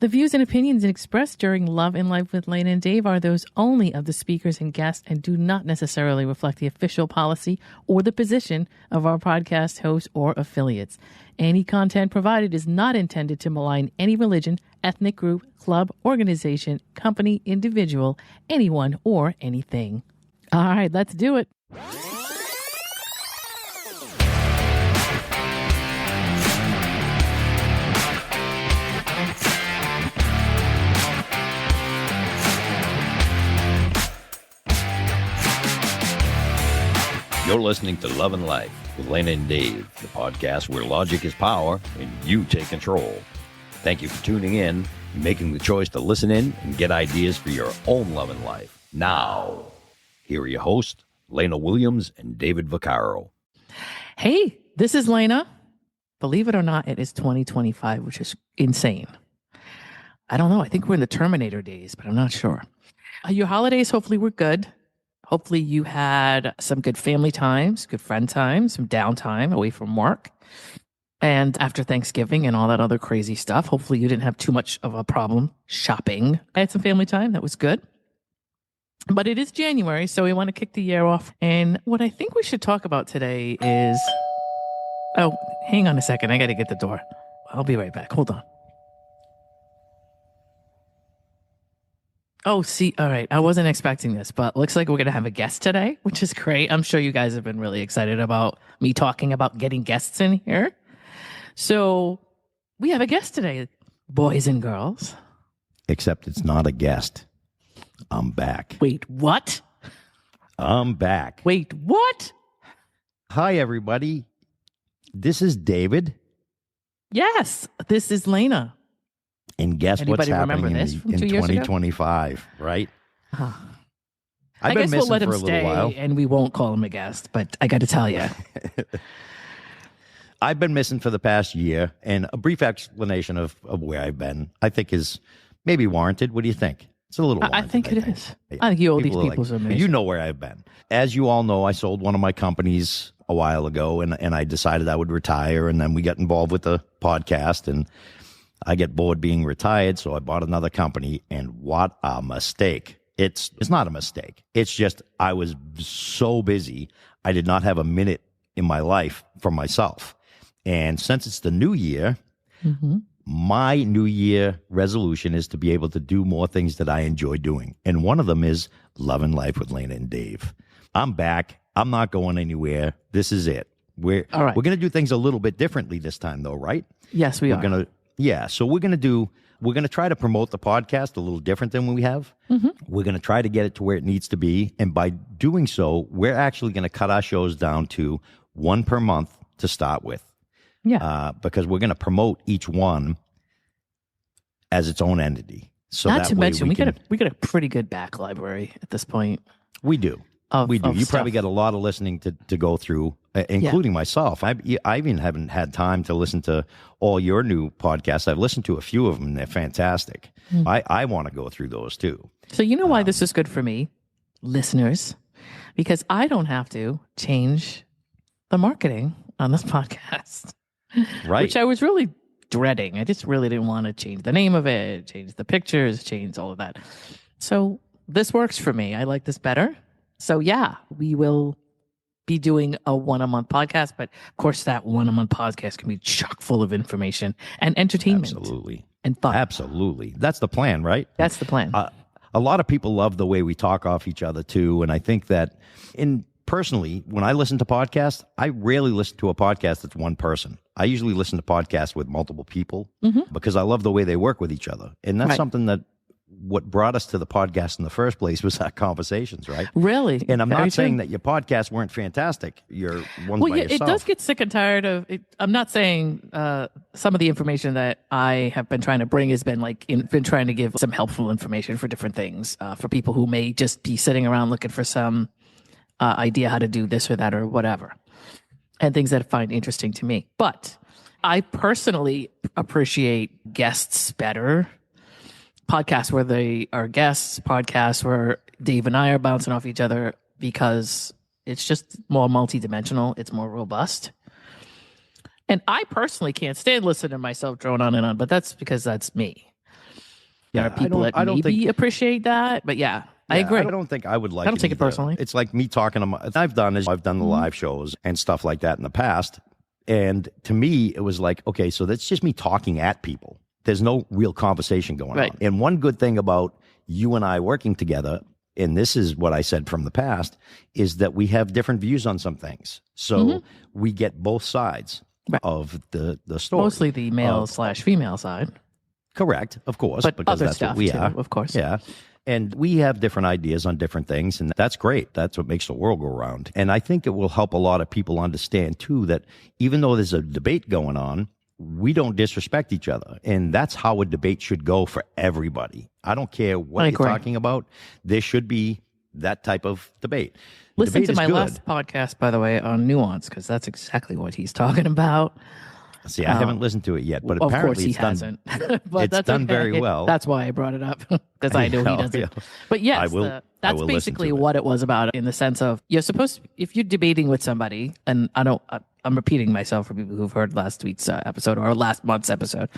The views and opinions expressed during Love and Life with Lana and Dave are those only of the speakers and guests and do not necessarily reflect the official policy or the position of our podcast hosts or affiliates. Any content provided is not intended to malign any religion, ethnic group, club, organization, company, individual, anyone, or anything. All right, let's do it. You're listening to Love and Life with Lana and Dave, the podcast where logic is power and you take control. Thank you for tuning in, making the choice to listen in and get ideas for your own love and life. Now, here are your hosts, Lana Williams and David Vaccaro. Hey, this is Lana. Believe it or not, it is 2025, which is insane. I don't know. I think we're in the Terminator days, but I'm not sure. Your holidays hopefully were good. Hopefully you had some good family times, good friend times, some downtime away from work. And after Thanksgiving and all that other crazy stuff, hopefully you didn't have too much of a problem shopping. I had some family time. That was good. But it is January, so we want to kick the year off. And what I think we should talk about today is... Oh, hang on a second. I got to get the door. I'll be right back. Hold on. Oh, see, all right. I wasn't expecting this, but looks like we're going to have a guest today, which is great. I'm sure you guys have been really excited about me talking about getting guests in here. So we have a guest today, boys and girls. Except it's not a guest. I'm back. Wait, what? I'm back. Wait, what? Hi, everybody. This is David. Yes, this is Lana. And guess what's happening in 2025, right? Huh. I've been guess missing we'll let for him a little stay while. And we won't call him a guest, but I got to tell you. I've been missing for the past year, and a brief explanation of where I've been, I think, is maybe warranted. What do you think? It's a little warranted. I think it is. I think you owe these people some information. You know where I've been. As you all know, I sold one of my companies a while ago, and I decided I would retire, and then we got involved with the podcast, and I get bored being retired, so I bought another company, and what a mistake. It's not a mistake. It's just I was so busy, I did not have a minute in my life for myself. And since it's the new year, my new year resolution is to be able to do more things that I enjoy doing. And one of them is Love and Life with Lana and Dave. I'm back. I'm not going anywhere. This is it. We're going to do things a little bit differently this time, though, right? Yes, we are. Yeah, so we're going to try to promote the podcast a little different than we have. We're going to try to get it to where it needs to be. And by doing so, we're actually going to cut our shows down to one per month to start with. Yeah. Because we're going to promote each one as its own entity. So not to mention, we got a pretty good back library at this point. We do. You probably got a lot of listening to go through, including myself. I even haven't had time to listen to all your new podcasts. I've listened to a few of them, and they're fantastic. I want to go through those too. So you know why this is good for me, listeners? Because I don't have to change the marketing on this podcast. Right. Which I was really dreading. I just really didn't want to change the name of it, change the pictures, change all of that. So this works for me. I like this better. So yeah, we will be doing a one-a-month podcast, but of course that one-a-month podcast can be chock full of information and entertainment. Absolutely. And fun. Absolutely. That's the plan, right? That's the plan. A lot of people love the way we talk off each other too, and I think that personally, when I listen to podcasts, I rarely listen to a podcast that's one person. I usually listen to podcasts with multiple people because I love the way they work with each other. And that's something that what brought us to the podcast in the first place was our conversations, right? Really? And I'm not saying that your podcasts weren't fantastic. Your ones by yourself. It does get sick and tired of it. I'm not saying some of the information that I have been trying to bring has been been trying to give some helpful information for different things for people who may just be sitting around looking for some idea how to do this or that or whatever, and things that I find interesting to me. But I personally appreciate guests better. Podcasts where they are guests, podcasts where Dave and I are bouncing off each other because it's just more multidimensional. It's more robust. And I personally can't stand listening to myself drone on and on, but that's because that's me. There are people that maybe appreciate that, but yeah, I agree. I don't think I would like. I don't take it personally. It's like me talking to I've done the live shows and stuff like that in the past, and to me it was like, okay, so that's just me talking at people. There's no real conversation going on. And one good thing about you and I working together, and this is what I said from the past, is that we have different views on some things. So we get both sides of the story. Mostly the male/female side. Correct, of course, but because other that's stuff what we too, are. of course. Yeah. And we have different ideas on different things, and that's great. That's what makes the world go round. And I think it will help a lot of people understand, too, that even though there's a debate going on, we don't disrespect each other. And that's how a debate should go for everybody. I don't care what you're talking about. There should be that type of debate. Listen to my last podcast, by the way, on nuance, because that's exactly what he's talking about. See, I haven't listened to it yet, but of apparently course he hasn't. But it's done very well. That's why I brought it up, because I know he doesn't. Yeah. But yes, that's basically what it was about, in the sense of you're supposed to, if you're debating with somebody, and I'm repeating myself for people who've heard last week's episode or last month's episode,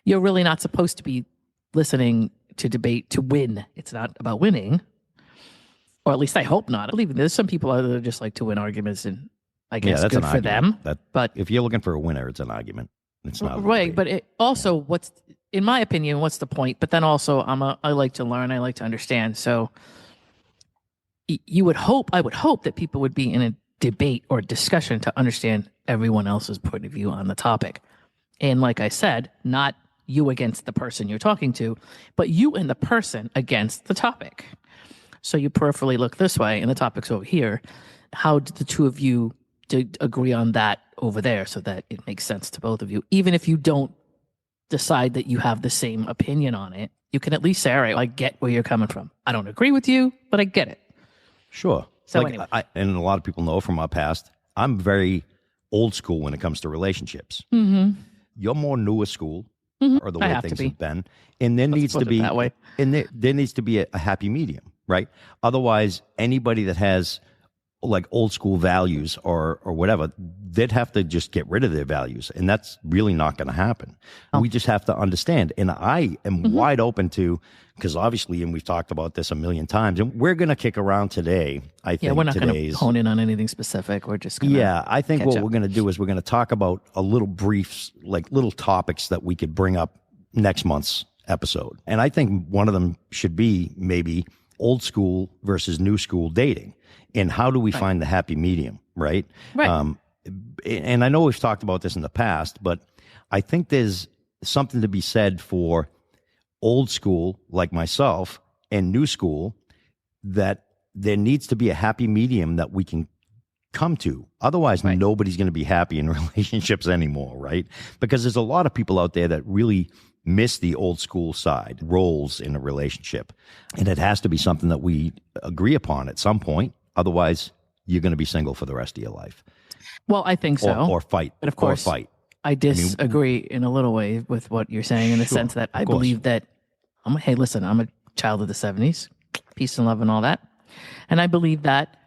you're really not supposed to be listening to debate to win. It's not about winning, or at least I hope not. I believe there's some people out there that just like to win arguments, and I guess that's good for them. But if you're looking for a winner, it's an argument. It's not right. But it also, in my opinion, what's the point? But then also, I like to learn. I like to understand. So I would hope that people would be in a debate or discussion to understand everyone else's point of view on the topic. And like I said, not you against the person you're talking to, but you and the person against the topic. So you peripherally look this way, and the topic's over here. How did the two of you agree on that over there, so that it makes sense to both of you? Even if you don't decide that you have the same opinion on it, you can at least say, all right, I get where you're coming from. I don't agree with you, but I get it. Sure. So anyway. And a lot of people know from our past, I'm very old school when it comes to relationships. Mm-hmm. You're more newer school, or the way things have been. And there needs to be that way. And there needs to be a happy medium, right? Otherwise, anybody that has like old school values or whatever, they'd have to just get rid of their values. And that's really not going to happen. We just have to understand. And I am wide open to, because obviously, and we've talked about this a million times, and we're going to kick around today. I think we're not going to hone in on anything specific. We're just going to I think what we're going to do is we're going to talk about a little briefs, like little topics that we could bring up next month's episode. And I think one of them should be maybe old school versus new school dating. And how do we find the happy medium, right? Right. And I know we've talked about this in the past, but I think there's something to be said for old school, like myself, and new school, that there needs to be a happy medium that we can come to. Otherwise, nobody's going to be happy in relationships anymore, right? Because there's a lot of people out there that really miss the old school side, roles in a relationship. And it has to be something that we agree upon at some point. Otherwise, you're going to be single for the rest of your life. Well, I think so. Or fight. But of course, I disagree in a little way with what you're saying, in the sense that I believe that, hey, listen, I'm a child of the 70s, peace and love and all that. And I believe that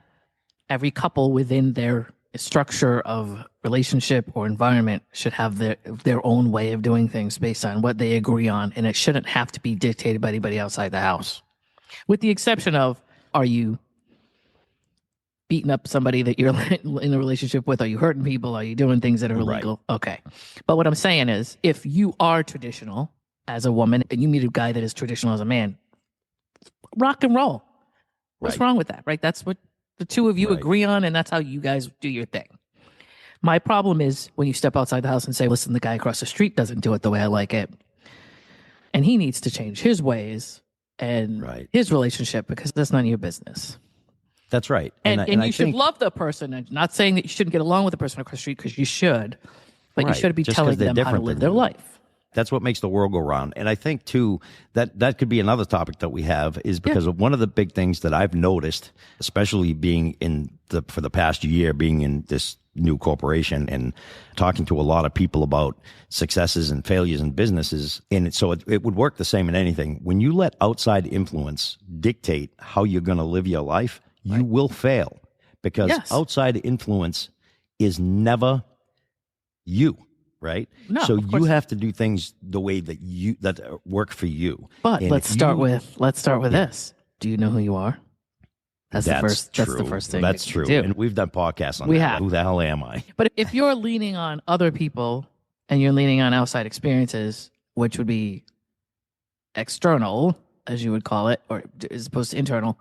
every couple within their structure of relationship or environment should have their own way of doing things based on what they agree on. And it shouldn't have to be dictated by anybody outside the house. With the exception of, are you beating up somebody that you're in a relationship with? Are you hurting people? Are you doing things that are illegal? Right. Okay. But what I'm saying is, if you are traditional as a woman and you meet a guy that is traditional as a man, rock and roll. What's wrong with that, right? That's what the two of you agree on, and that's how you guys do your thing. My problem is when you step outside the house and say, listen, the guy across the street doesn't do it the way I like it, and he needs to change his ways and his relationship, because that's none of your business. That's right. And you should love the person. And not saying that you shouldn't get along with the person across the street, because you should, but you should be telling them how to live their life. That's what makes the world go round. And I think, too, that could be another topic that we have, is because of one of the big things that I've noticed, especially being for the past year, being in this new corporation and talking to a lot of people about successes and failures in businesses. And so it would work the same in anything. When you let outside influence dictate how you're going to live your life, you will fail, because outside influence is never you. right? No, So of you course. have to do things the way that work for you. But And let's if start you- with this. Do you know who you are? That's the first. true. That's the first thing. That's you true. do. And we've done podcasts on We that. have. Who the hell am I? But if you're leaning on other people and you're leaning on outside experiences, which would be external, as you would call it, or as opposed to internal,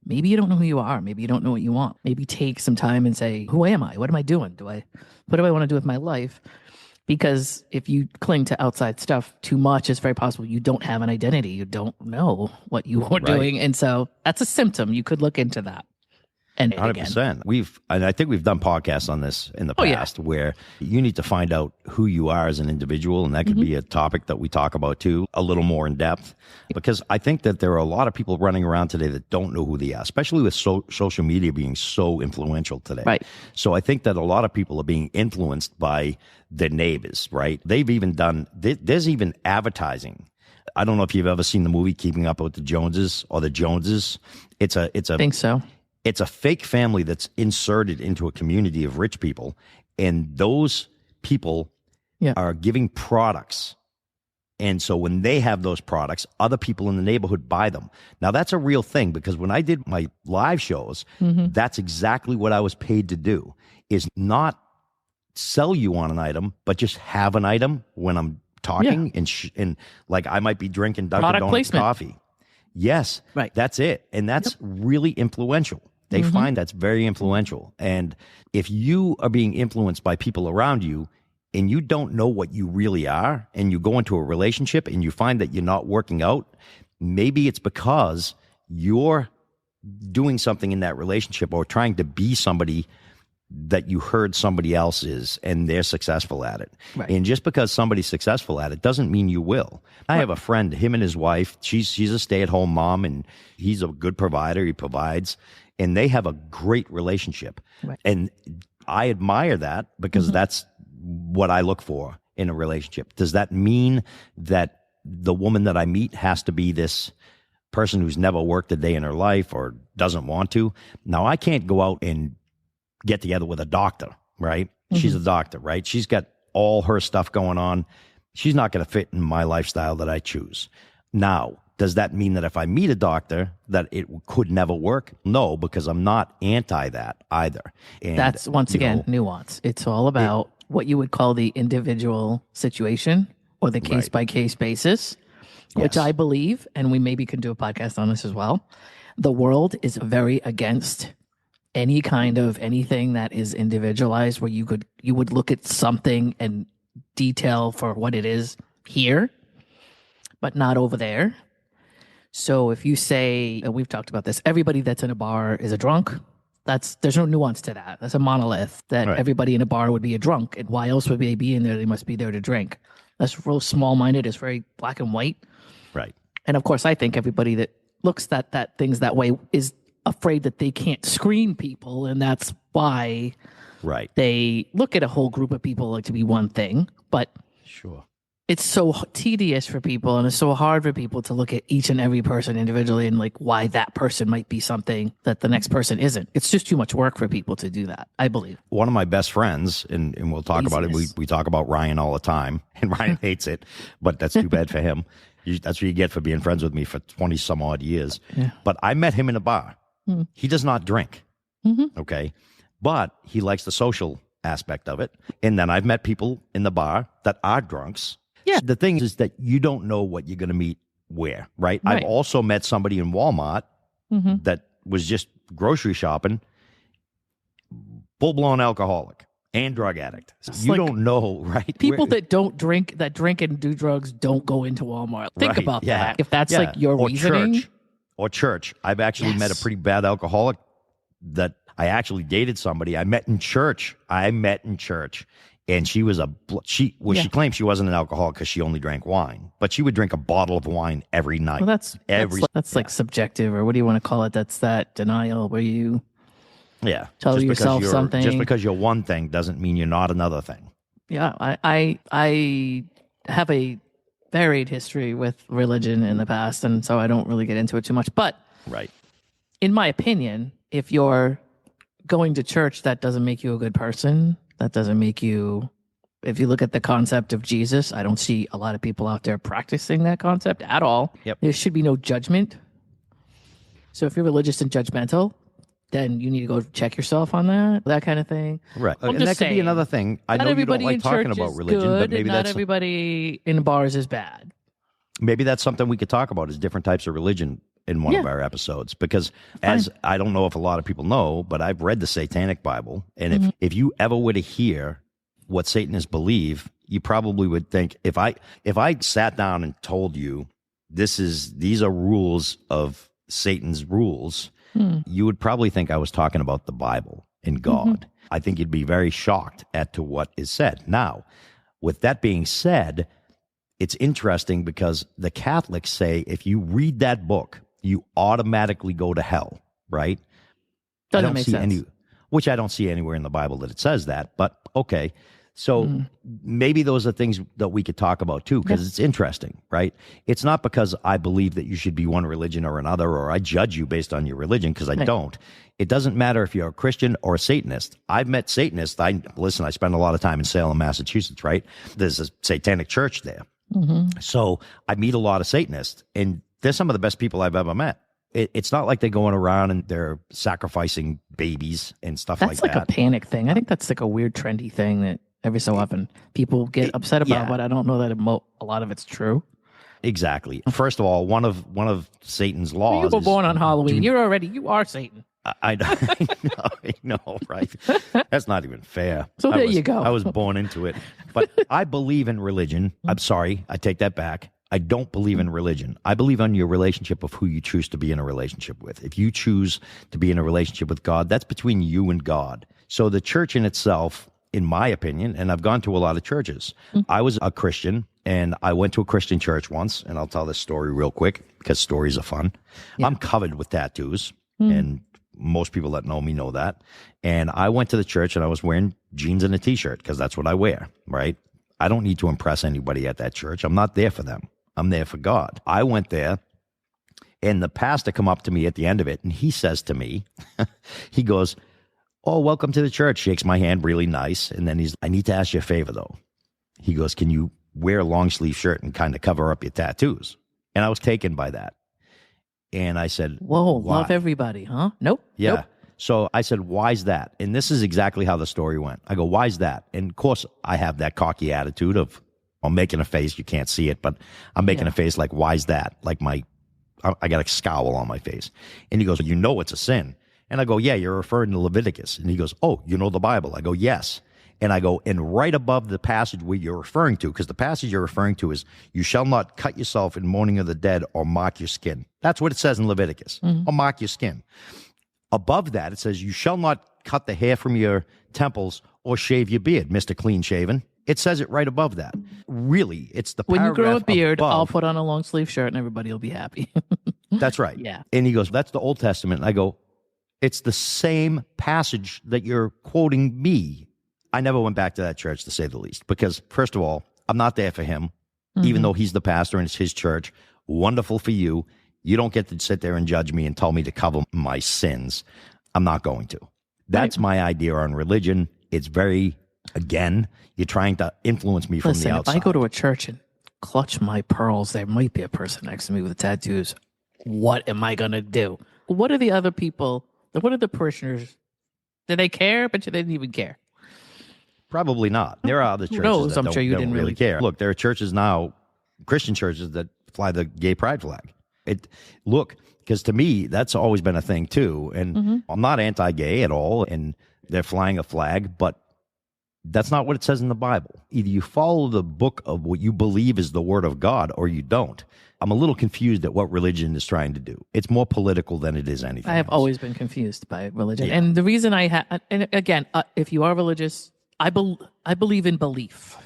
maybe you don't know who you are. Maybe you don't know what you want. Maybe take some time and say, who am I? What am I doing? What do I want to do with my life? Because if you cling to outside stuff too much, it's very possible you don't have an identity. You don't know what you are doing. And so that's a symptom. You could look into that. And 100%. And I think we've done podcasts on this in the Oh, yeah. past where you need to find out who you are as an individual. And that could be a topic that we talk about too, a little more in depth, because I think that there are a lot of people running around today that don't know who they are, especially with social media being so influential today. Right. So I think that a lot of people are being influenced by their neighbors, right? They've even there's even advertising. I don't know if you've ever seen the movie Keeping Up with the Joneses or the Joneses. It's a I think so. It's a fake family that's inserted into a community of rich people, and those people are giving products. And so when they have those products, other people in the neighborhood buy them. Now, that's a real thing, because when I did my live shows, that's exactly what I was paid to do, is not sell you on an item, but just have an item when I'm talking. And like I might be drinking Dunkin' Product Donuts placement. coffee. Yes, Right. That's it. And that's really influential. They find that's very influential. And if you are being influenced by people around you and you don't know what you really are, and you go into a relationship and you find that you're not working out, maybe it's because you're doing something in that relationship or trying to be somebody that you heard somebody else is and they're successful at it. Right. And just because somebody's successful at it doesn't mean you will. I have a friend, him and his wife, she's a stay-at-home mom and he's a good provider, he provides, and they have a great relationship. Right. And I admire that because that's what I look for in a relationship. Does that mean that the woman that I meet has to be this person who's never worked a day in her life or doesn't want to? Now, I can't go out and get together with a doctor, right? She's a doctor, right? She's got all her stuff going on. She's not going to fit in my lifestyle that I choose. Now, does that mean that if I meet a doctor that it could never work? No, because I'm not anti that either. And That's once again nuance. It's all about what you would call the individual situation or the case by case basis, which I believe, and we maybe can do a podcast on this as well. The world is very against any kind of anything that is individualized, where you would look at something and detail for what it is here, but not over there. So if you say, and we've talked about this, everybody that's in a bar is a drunk, there's no nuance to that. That's a monolith that everybody in a bar would be a drunk. And why else would they be in there? They must be there to drink. That's real small-minded. It's very black and white. Right. And of course, I think everybody that looks that things that way is afraid that they can't screen people. And that's why they look at a whole group of people like to be one thing. But sure, it's so tedious for people, and it's so hard for people to look at each and every person individually and like why that person might be something that the next person isn't. It's just too much work for people to do that, I believe. One of my best friends, and we'll talk about it. We talk about Ryan all the time, and Ryan hates it, but that's too bad for him. That's what you get for being friends with me for 20 some odd years. Yeah. But I met him in a bar. He does not drink. Okay. But he likes the social aspect of it. And then I've met people in the bar that are drunks. Yeah. The thing is that you don't know what you're going to meet where, right? I've also met somebody in Walmart that was just grocery shopping, full-blown alcoholic and drug addict. You don't know, right? People that drink and do drugs don't go into Walmart. Think about that. If that's like your reasoning. Church. I've actually met a pretty bad alcoholic that I actually dated somebody I met in church. And she was she claimed she wasn't an alcoholic because she only drank wine, but she would drink a bottle of wine every night. Well, that's like subjective, or what do you want to call it? That's that denial where you tell yourself something. Just because you're one thing doesn't mean you're not another thing. Yeah, I have a varied history with religion in the past, and so I don't really get into it too much. But in my opinion, if you're going to church, that doesn't make you a good person. That doesn't make you If you look at the concept of Jesus, I don't see a lot of people out there practicing that concept at all. Yep. There should be no judgment. So if you're religious and judgmental, then you need to go check yourself on that kind of thing. Right. I'm And just that could be saying, another thing. I not know you don't everybody like in talking church about is religion, good, but maybe and not that's everybody in bars is bad. maybe that's something we could talk about is different types of religion in one of our episodes. Because as I don't know if a lot of people know, but I've read the Satanic Bible. And if you ever were to hear what Satanists believe, you probably would think if I sat down and told you these are rules of Satan's rules, you would probably think I was talking about the Bible and God. I think you'd be very shocked at to what is said. Now, with that being said, it's interesting because the Catholics say if you read that book, you automatically go to hell, right? Doesn't make sense. Which I don't see anywhere in the Bible that it says that, but okay. So maybe those are things that we could talk about too, because it's interesting, right? It's not because I believe that you should be one religion or another, or I judge you based on your religion, because I don't. It doesn't matter if you're a Christian or a Satanist. I've met Satanists. I spend a lot of time in Salem, Massachusetts, right? There's a satanic church there. So I meet a lot of Satanists, and they're some of the best people I've ever met. It's not like they're going around and they're sacrificing babies and stuff like that. That's like a panic thing. I think that's like a weird trendy thing that every so often people get upset about, but I don't know that a lot of it's true. Exactly. First of all, one of Satan's laws. You were born on Halloween. You are Satan. I know, right? That's not even fair. So there you go. I was born into it. But I believe in religion. I'm sorry. I take that back. I don't believe in religion. I believe on your relationship of who you choose to be in a relationship with. If you choose to be in a relationship with God, that's between you and God. So the church in itself, in my opinion, and I've gone to a lot of churches. I was a Christian, and I went to a Christian church once, and I'll tell this story real quick because stories are fun. I'm covered with tattoos, and most people that know me know that. And I went to the church, and I was wearing jeans and a T-shirt because that's what I wear, right? I don't need to impress anybody at that church. I'm not there for them. I'm there for God. I went there, and the pastor come up to me at the end of it, and he says to me, he goes, "Oh, welcome to the church." Shakes my hand really nice. And then I need to ask you a favor, though. He goes, "Can you wear a long sleeve shirt and kind of cover up your tattoos?" And I was taken by that. And I said, "Whoa, why?" love everybody, huh?" Nope. Yeah. Nope. So I said, "Why's that?" And this is exactly how the story went. I go, "Why's that?" And of course, I have that cocky attitude of, I'm making a face. You can't see it, but I'm making a face like, "Why's that?" Like I got a scowl on my face. And he goes, "You know it's a sin." And I go, "Yeah, you're referring to Leviticus." And he goes, "Oh, you know the Bible?" I go, "Yes." And I go, "And right above the passage where you're referring to," because the passage you're referring to is, "You shall not cut yourself in mourning of the dead or mark your skin." That's what it says in Leviticus, or mark your skin. Above that, it says, "You shall not cut the hair from your temples or shave your beard, Mr. Clean Shaven." It says it right above that. Really, it's the When you grow a paragraph beard, above. I'll put on a long sleeve shirt and everybody will be happy. That's right. Yeah. And he goes, "That's the Old Testament." And I go, "It's the same passage that you're quoting me." I never went back to that church, to say the least, because first of all, I'm not there for him, even though he's the pastor and it's his church. Wonderful for you. You don't get to sit there and judge me and tell me to cover my sins. I'm not going to. That's my idea on religion. It's very, again, you're trying to influence me from the outside. If I go to a church and clutch my pearls, there might be a person next to me with tattoos. What am I going to do? What are the other people? What are the parishioners? Do they care? But they didn't even care. Probably not. There are other churches knows? that I'm don't, sure you don't didn't really really care. Look, there are churches now, Christian churches, that fly the gay pride flag. Because to me, that's always been a thing too. And I'm not anti-gay at all, and they're flying a flag, but that's not what it says in the Bible. Either you follow the book of what you believe is the word of God, or you don't. I'm a little confused at what religion is trying to do. It's more political than it is anything I have else. always been confused by religion. And the reason and again, if you are religious, I believe in belief.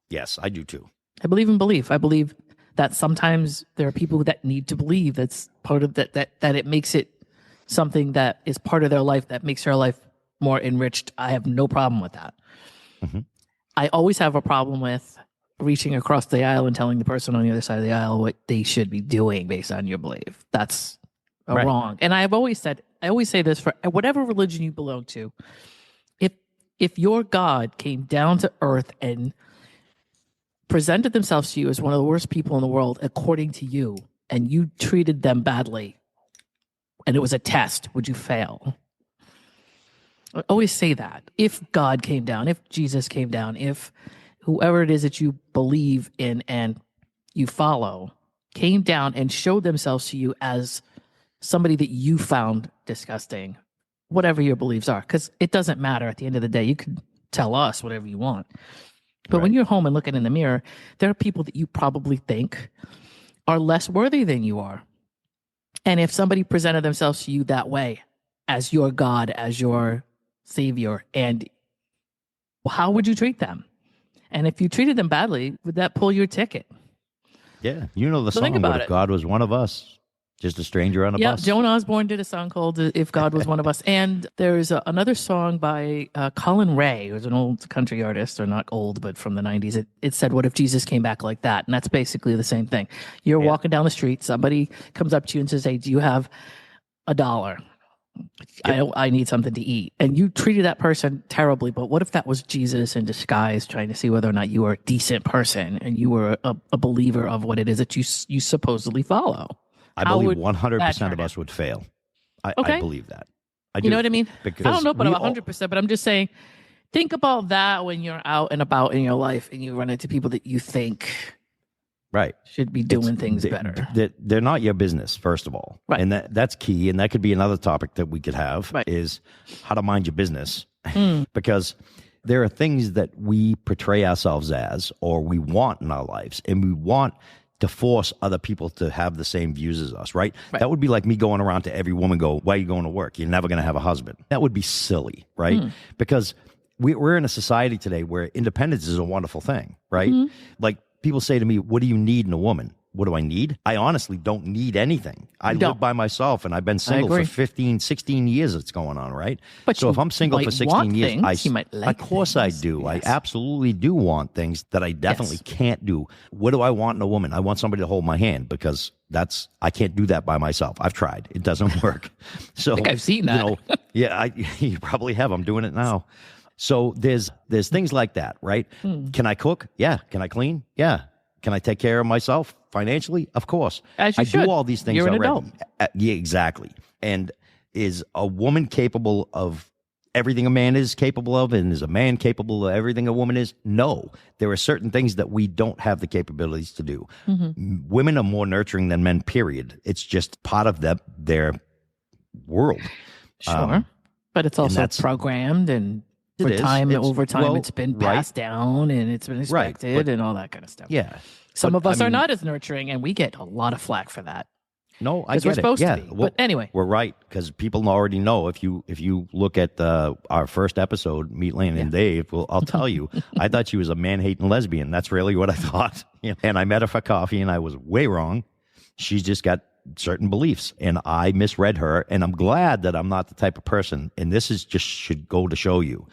Yes, I do too. I believe in belief. I believe that sometimes there are people that need to believe that's part of that it makes it something that is part of their life that makes their life more enriched. I have no problem with that. I always have a problem with reaching across the aisle and telling the person on the other side of the aisle what they should be doing based on your belief. That's wrong. And I always say this for whatever religion you belong to. If your God came down to earth and presented themselves to you as one of the worst people in the world, according to you, and you treated them badly, and it was a test, would you fail? I always say that. If God came down, if Jesus came down, if whoever it is that you believe in and you follow came down and showed themselves to you as somebody that you found disgusting, whatever your beliefs are, because it doesn't matter at the end of the day. You can tell us whatever you want. But when you're home and looking in the mirror, there are people that you probably think are less worthy than you are. And if somebody presented themselves to you that way, as your God, as your savior, and how would you treat them? And if you treated them badly, would that pull your ticket? Yeah. You know the So song, think about What If it. God Was One of Us? Just a stranger on a Yeah, bus. Joan Osborne did a song called "If God Was One of Us," and there's another song by Colin Ray, who's an old country artist, or not old, but from the '90s. It said, "What if Jesus came back like that?" And that's basically the same thing. You're walking down the street, somebody comes up to you and says, "Hey, do you have $1? I need something to eat," and you treated that person terribly. But what if that was Jesus in disguise, trying to see whether or not you were a decent person and you were a believer of what it is that you supposedly follow? I How believe would 100% that of turn us would fail. I Okay. believe that. I do. You know what I mean? Because I don't know about we 100%, but I'm just saying, think about that when you're out and about in your life and you run into people that you think Right. should be doing things better. They're not your business, first of all. Right. And that's key. And that could be another topic that we could have Right. is how to mind your business. Because there are things that we portray ourselves as or we want in our lives, and we want to force other people to have the same views as us, right? That would be like me going around to every woman, why are you going to work? You're never going to have a husband. That would be silly, right? Because we're in a society today where independence is a wonderful thing, right? Like people say to me, what do you need in a woman? What do I need? I honestly don't need anything. I live by myself, and I've been single for 15, 16 years it's going on, right? But so if I'm single might for 16 want years, things. You might like of course I things. do. Yes. I absolutely do want things that I definitely can't do. What do I want in a woman? I want somebody to hold my hand because I can't do that by myself. I've tried. It doesn't work. So I think I've seen that. You probably have. I'm doing it now. So there's things like that, right? Can I cook? Yeah. Can I clean? Yeah. Can I take care of myself financially? Of course. As you I should. do all these things You're an already. adult. Yeah, exactly. And is a woman capable of everything a man is capable of? And is a man capable of everything a woman is? No. There are certain things that we don't have the capabilities to do. Women are more nurturing than men, period. It's just part of their world. Sure. But it's also programmed, and over time, it's been passed down and it's been expected and all that kind of stuff. Yeah. Some of us are not as nurturing, and we get a lot of flack for that. No, I Because get we're it. supposed Yeah. to be. But anyway. We're right, because people already know. If you look at our first episode, Meet Lana and Dave, well, I'll tell you, I thought she was a man-hating lesbian. That's really what I thought. And I met her for coffee, and I was way wrong. She's just got certain beliefs, and I misread her, and I'm glad that I'm not the type of person, and this is just should go to show you.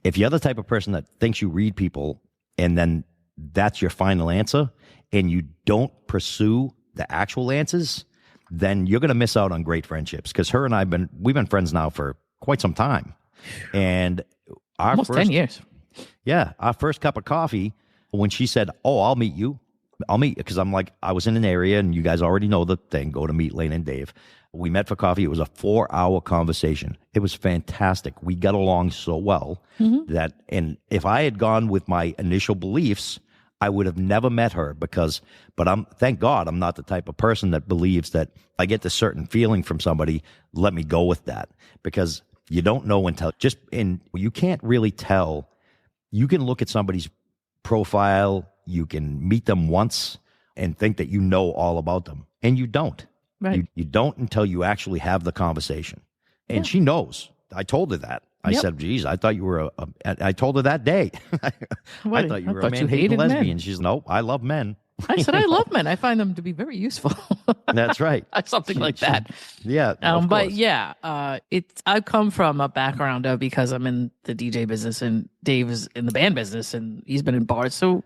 If you're the type of person that thinks you read people, and then that's your final answer, and you don't pursue the actual answers, then you're going to miss out on great friendships. Because her and we've been friends now for quite some time, and Almost 10 years. Yeah, our first cup of coffee, when she said, "Oh, I'll meet you," because I'm like, I was in an area, and you guys already know the thing. Go to Meet Lana and Dave. We met for coffee. It was a 4-hour conversation. It was fantastic. We got along so well and if I had gone with my initial beliefs, I would have never met her but thank God I'm not the type of person that believes that I get this certain feeling from somebody, let me go with that, because you don't know until you can't really tell. You can look at somebody's profile, you can meet them once and think that you know all about them, and you don't. Right. You don't until you actually have the conversation. And she knows. I told her that. I said, geez, I thought you were I told her that day. I thought you were a man-hating lesbian. Men. She's, no, I love men. I said, I love men. I find them to be very useful. That's right. Something like that. Yeah. But yeah, I've come from a background of, because I'm in the DJ business and Dave is in the band business and he's been in bars. So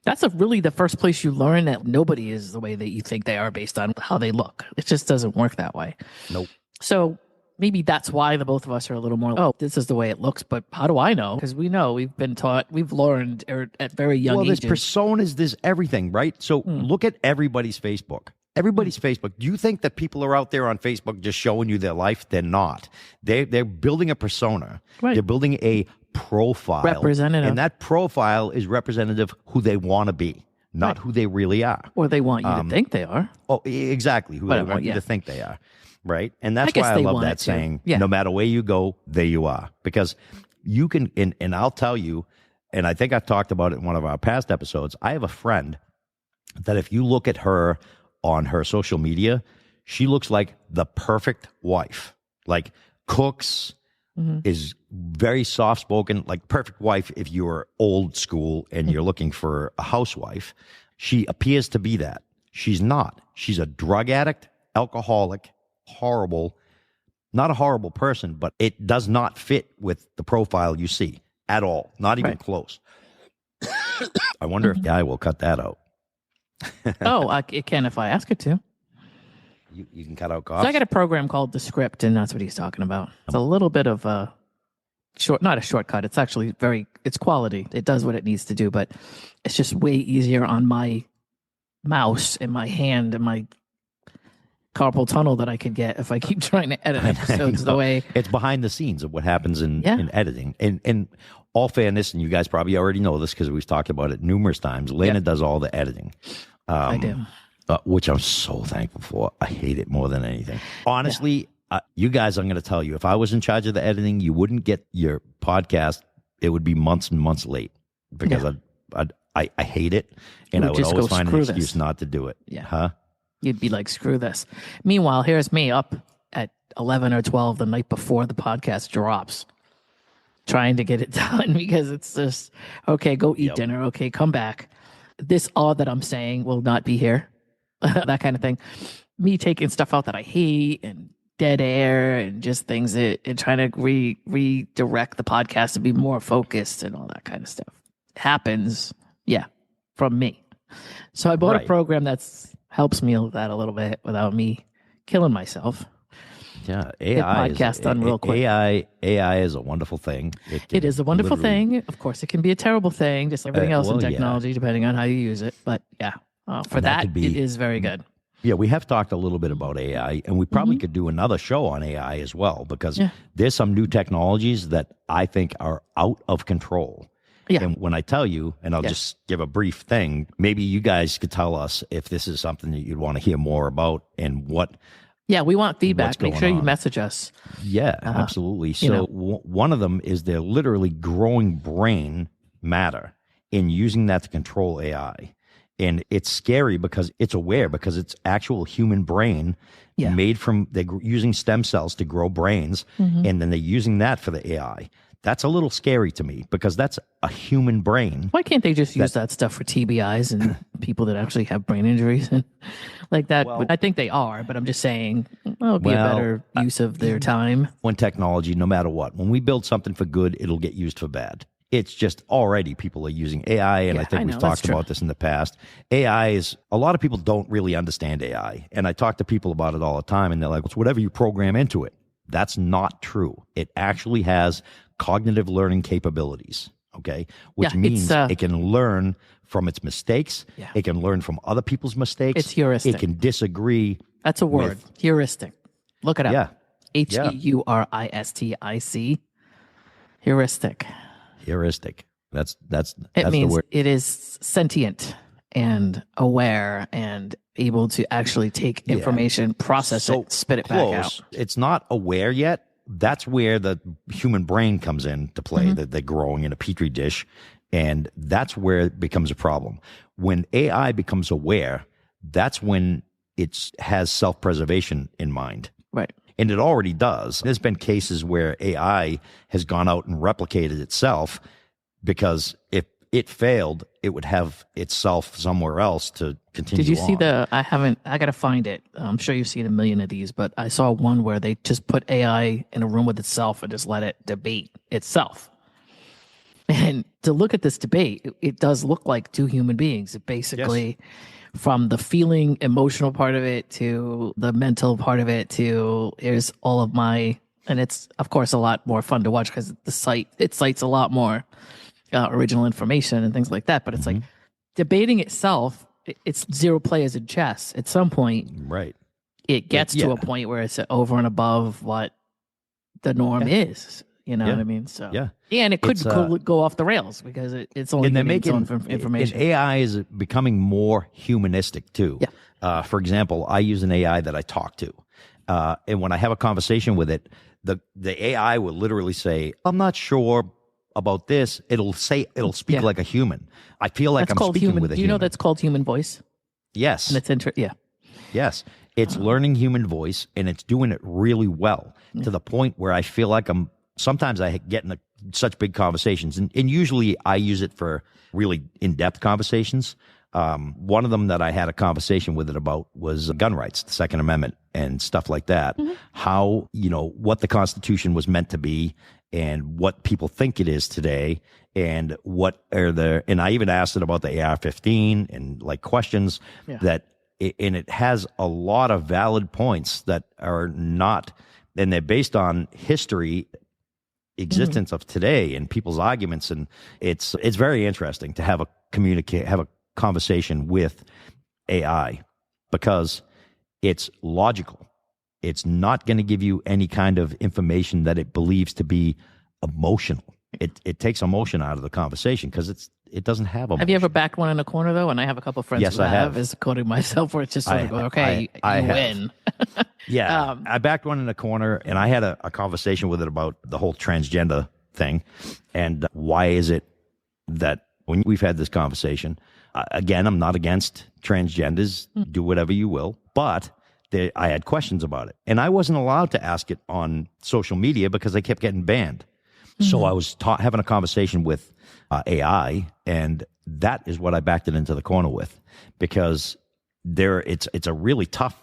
that's really the first place you learn that nobody is the way that you think they are based on how they look. It just doesn't work that way. Nope. So maybe that's why the both of us are a little more, oh, this is the way it looks, but how do I know? Because we know, we've been taught, we've learned at very young Well, there's ages. personas, there's everything, right? So look at everybody's Facebook. Everybody's Facebook. Do you think that people are out there on Facebook just showing you their life? They're not. They're building a persona. Right. They're building a profile. Representative. And that profile is representative who they want to be, not who they really are. Or they want you to think they are. Oh, exactly. Who they want you to think they are. Right. And that's guess why I they love want that it to. saying, Yeah. no matter where you go, there you are. Because you can, and I'll tell you, and I think I've talked about it in one of our past episodes, I have a friend that if you look at her on her social media, she looks like the perfect wife. Like cooks, is very soft-spoken, like perfect wife if you're old school and you're looking for a housewife. She appears to be that. She's not. She's a drug addict, alcoholic, horrible, not a horrible person, but it does not fit with the profile you see at all. Not even close. I wonder if Guy will cut that out. It can if I ask it to. You can cut out coughs. So I got a program called The Script, and that's what he's talking about. It's a little bit of a not a shortcut. It's actually it's quality. It does what it needs to do, but it's just way easier on my mouse and my hand and my carpal tunnel that I could get if I keep trying to edit episodes the way. It's behind the scenes of what happens in editing. And all fairness, and you guys probably already know this because we've talked about it numerous times, Lana does all the editing. I do. Which I'm so thankful for. I hate it more than anything. Honestly, you guys, I'm going to tell you, if I was in charge of the editing, you wouldn't get your podcast. It would be months and months late because I hate it, and I would always find an excuse not to do it. Yeah. Huh? You'd be like, screw this. Meanwhile, here's me up at 11 or 12 the night before the podcast drops, trying to get it done because it's just, okay, go eat dinner. Okay, come back. This all that I'm saying will not be here. That kind of thing. Me taking stuff out that I hate and dead air and just things and trying to redirect the podcast to be more focused and all that kind of stuff happens. Yeah. From me. So I bought a program that's helps me with that a little bit without me killing myself. Yeah, AI podcast done real quick. AI is a wonderful thing. It is a wonderful thing. Of course, it can be a terrible thing, just like everything else in technology, depending on how you use it. But yeah, for that it is very good. Yeah, we have talked a little bit about AI, and we probably could do another show on AI as well, because there's some new technologies that I think are out of control. Yeah. And when I tell you, and I'll just give a brief thing, maybe you guys could tell us if this is something that you'd want to hear more about and what. Yeah, we want feedback. Make sure you message us. Yeah, absolutely. So one of them is they're literally growing brain matter and using that to control AI. And it's scary because it's aware, because it's actual human brain made from, they're using stem cells to grow brains, and then they're using that for the AI. That's a little scary to me because that's a human brain. Why can't they just use that stuff for TBIs and people that actually have brain injuries and like that? Well, I think they are, but I'm just saying it would be a better use of their time. When technology, no matter what, when we build something for good, it'll get used for bad. It's just already people are using AI, and I think we've talked about this in the past. AI is, a lot of people don't really understand AI, and I talk to people about it all the time, and they're like, it's whatever you program into it. That's not true. It actually has cognitive learning capabilities, okay? Which means it can learn from its mistakes. Yeah. It can learn from other people's mistakes. It's heuristic. It can disagree. That's a word. Heuristic. Look it up. Yeah. HEURISTIC. Heuristic. Heuristic. That's it means the word. It is sentient and aware and able to actually take information, process it, spit it back out. It's not aware yet. That's where the human brain comes into play, that they're growing in a petri dish, and that's where it becomes a problem. When AI becomes aware, that's when it has self-preservation in mind. Right. And it already does. There's been cases where AI has gone out and replicated itself because if it failed, it would have itself somewhere else to continue. Did you see I got to find it. I'm sure you've seen a million of these, but I saw one where they just put AI in a room with itself and just let it debate itself. And to look at this debate, it does look like two human beings. It basically, from the feeling, emotional part of it to the mental part of it to here's all of my And it's, of course, a lot more fun to watch because it cites a lot more original information and things like that. But it's like debating itself, it's zero players in chess. At some point, Right. it gets to a point where it's over and above what the norm is. You know what I mean? So and it could go off the rails because it's only getting its own information. And AI is becoming more humanistic too. Yeah. For example, I use an AI that I talk to, and when I have a conversation with it, the AI will literally say, "I'm not sure about this." It'll speak like a human. I feel like I'm speaking with a human. Do you know that's called human voice? Yes. And it's Yes. It's learning human voice, and it's doing it really well to the point where I feel like sometimes I get in such big conversations, and usually I use it for really in-depth conversations. One of them that I had a conversation with it about was gun rights, the Second Amendment, and stuff like that. How, what the Constitution was meant to be and what people think it is today, and and I even asked it about the AR-15 and like questions and it has a lot of valid points that are not, and they're based on history, existence of today and people's arguments, and it's very interesting to have a conversation with AI because it's logical. It's not going to give you any kind of information that it believes to be emotional. It takes emotion out of the conversation because it doesn't have emotion. Have you ever backed one in a corner though? And I have a couple of friends Yes, who I have. Is quoting myself where it's just sort of going, okay, I you have. win. Yeah, I backed one in a corner, and I had a conversation with it about the whole transgender thing, and why is it that when we've had this conversation, again, I'm not against transgenders, do whatever you will, but I had questions about it, and I wasn't allowed to ask it on social media because I kept getting banned. So I was having a conversation with AI, and that is what I backed it into the corner with, because it's a really tough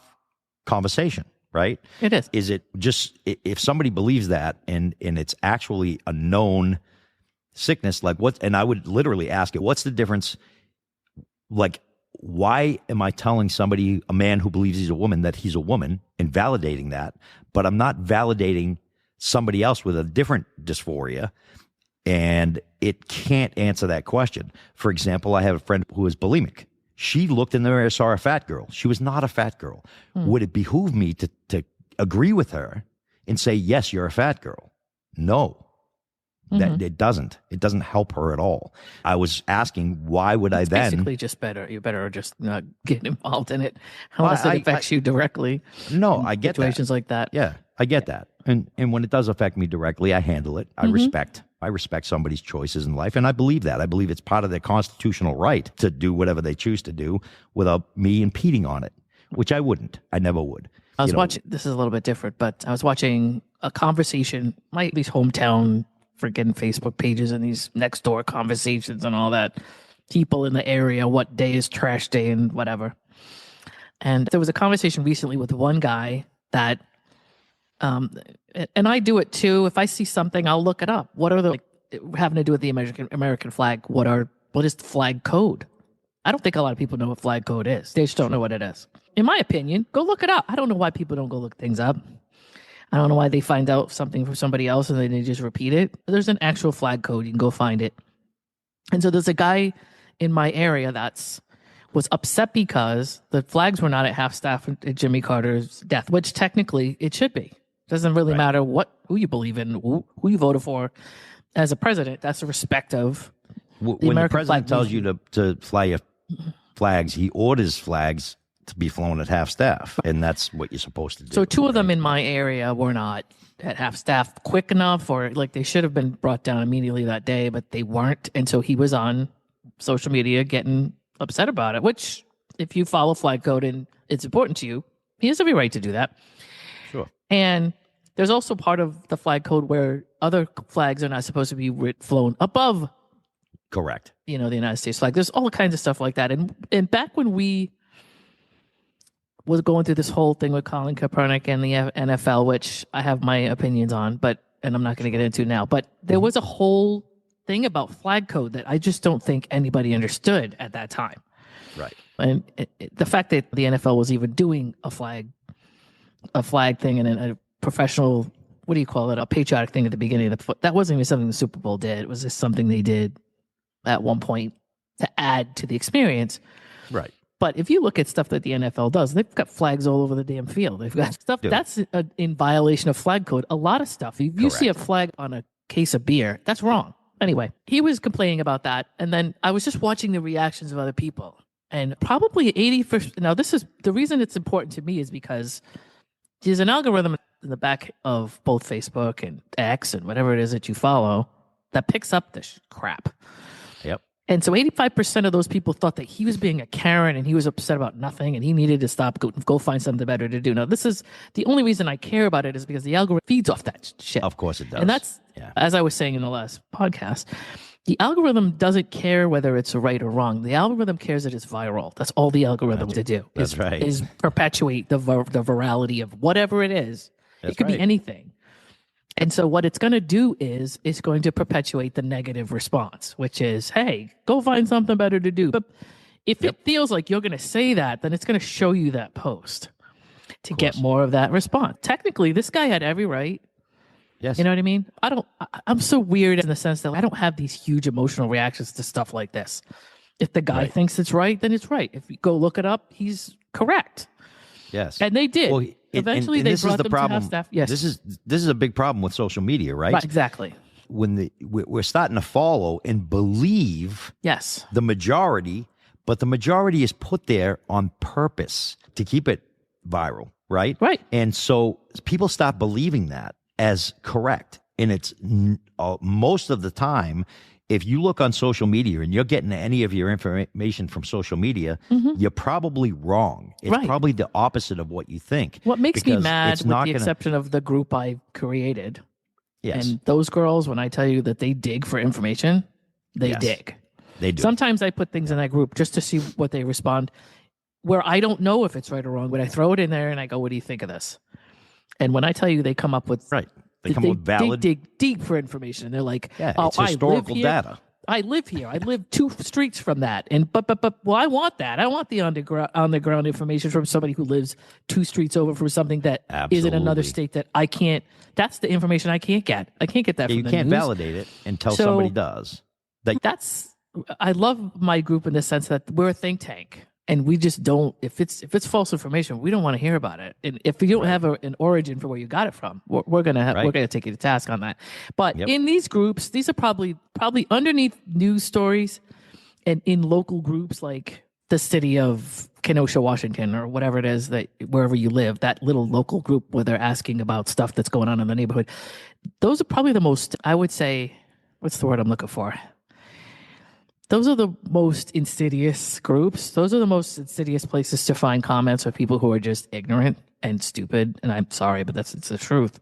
conversation, right? It is. Is it just, if somebody believes that and it's actually a known sickness, like what? And I would literally ask it, what's the difference? Like, why am I telling somebody, a man who believes he's a woman, that he's a woman and validating that, but I'm not validating somebody else with a different dysphoria? And it can't answer that question. For example, I have a friend who is bulimic. She looked in the mirror, saw a fat girl. She was not a fat girl. Would it behoove me to agree with her and say, yes, you're a fat girl? No, that it doesn't. It doesn't help her at all. I was asking, why would I then? Basically, just better. You better just not get involved in it unless it affects you directly. No, I get situations like that. Yeah, I get that. And when it does affect me directly, I handle it. I respect somebody's choices in life, and I believe that. I believe it's part of their constitutional right to do whatever they choose to do without me impeding on it, which I wouldn't. I never would. I was watching, this is a little bit different, but I was watching a conversation, these hometown freaking Facebook pages and these next door conversations and all that. People in the area, what day is trash day and whatever. And there was a conversation recently with one guy that, and I do it too. If I see something, I'll look it up. What are having to do with the American flag? What is the flag code? I don't think a lot of people know what flag code is. They just don't know what it is. In my opinion, go look it up. I don't know why people don't go look things up. I don't know why they find out something from somebody else and then they just repeat it. There's an actual flag code. You can go find it. And so there's a guy in my area was upset because the flags were not at half-staff at Jimmy Carter's death, which technically it should be. Doesn't really matter who you believe in, who you voted for as a president. That's the respect of when the president tells you to fly your flags, he orders flags to be flown at half staff, and that's what you're supposed to do. So two of them in my area were not at half staff quick enough, or like they should have been brought down immediately that day, but they weren't. And so he was on social media getting upset about it, which if you follow flag code and it's important to you, he has every right to do that. Sure. And there's also part of the flag code where other flags are not supposed to be flown above. Correct. The United States flag. There's all kinds of stuff like that. And back when we was going through this whole thing with Colin Kaepernick and the NFL, which I have my opinions on, and I'm not going to get into now, but there was a whole thing about flag code that I just don't think anybody understood at that time. Right. And the fact that the NFL was even doing a flag thing and a professional what do you call it? A patriotic thing at the beginning of that wasn't even something the Super Bowl did. It was just something they did at one point to add to the experience. Right. But if you look at stuff that the NFL does, they've got flags all over the damn field. They've got stuff that's in violation of flag code. A lot of stuff. If you see a flag on a case of beer, that's wrong. Anyway, he was complaining about that. And then I was just watching the reactions of other people. And probably 80%. Now, this is the reason it's important to me is because there's an algorithm in the back of both Facebook and X and whatever it is that you follow that picks up this crap. Yep. And so 85% of those people thought that he was being a Karen and he was upset about nothing and he needed to stop, go find something better to do. Now, this is the only reason I care about it is because the algorithm feeds off that shit. Of course it does. And that's, as I was saying in the last podcast, the algorithm doesn't care whether it's right or wrong. The algorithm cares that it's viral. That's all the algorithm to do. That's right. Is perpetuate the virality of whatever it is. That's it could right. be anything. And so what it's going to do is it's going to perpetuate the negative response, which is, hey, go find something better to do. But if it feels like you're going to say that, then it's going to show you that post to get more of that response. Technically, this guy had every right. Yes. You know what I mean? I'm so weird in the sense that I don't have these huge emotional reactions to stuff like this. If the guy thinks it's right, then it's right. If you go look it up, he's correct. Yes. And they did. Well, Eventually, and they this brought is the them problem. to half staff. Yes. This is a big problem with social media, right? Right, exactly. When we're starting to follow and believe Yes. the majority, but the majority is put there on purpose to keep it viral, right? Right. And so people stop believing that as correct. And it's most of the time, if you look on social media and you're getting any of your information from social media, you're probably wrong. It's probably the opposite of what you think. What makes me because mad, it's with not the gonna- exception of the group I created, Yes, and those girls, when I tell you that they dig for information, they Yes. dig. they do. Sometimes I put things in that group just to see what they respond, where I don't know if it's right or wrong, but I throw it in there and I go, what do you think of this? And when I tell you they come up with Right. They come with valid. They dig deep for information. And they're like, Yeah, oh, it's historical data. I live here. I live 2 streets from that. And but well, I want that. I want the on the ground information from somebody who lives 2 streets over from something that is in another Absolutely. state that I can't. That's the information I can't get. I can't get that Yeah, from you the can't news. validate it until So- somebody does. I love my group in the sense that we're a think tank. And we just don't. If it's false information, we don't want to hear about it. And if you don't have an origin for where you got it from, we're gonna take you to task on that. But in these groups, these are probably underneath news stories, and in local groups like the city of Kenosha, Washington, or whatever it is that wherever you live, that little local group where they're asking about stuff that's going on in the neighborhood. Those are probably the most. I would say, what's the word I'm looking for? Those are the most insidious groups. Those are the most insidious places to find comments of people who are just ignorant and stupid. And I'm sorry, but it's the truth.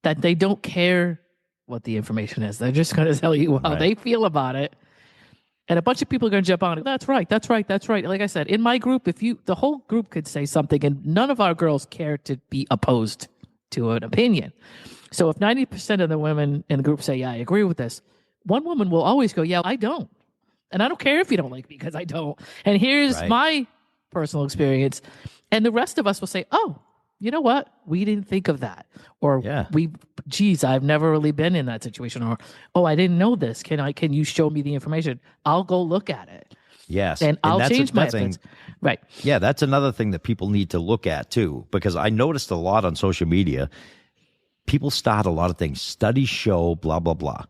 That they don't care what the information is. They're just going to tell you how they feel about it. And a bunch of people are going to jump on it. That's right. That's right. That's right. Like I said, in my group, the whole group could say something and none of our girls care to be opposed to an opinion. So if 90% of the women in the group say, yeah, I agree with this, one woman will always go, yeah, I don't. And I don't care if you don't like me because I don't. And here's my personal experience. And the rest of us will say, oh, you know what? We didn't think of that. Or geez, I've never really been in that situation. Or, oh, I didn't know this. Can you show me the information? I'll go look at it. Yes. And I'll that's change my that's thing. opinions. Right. Yeah, that's another thing that people need to look at too, because I noticed a lot on social media. People start a lot of things. Studies show blah, blah, blah.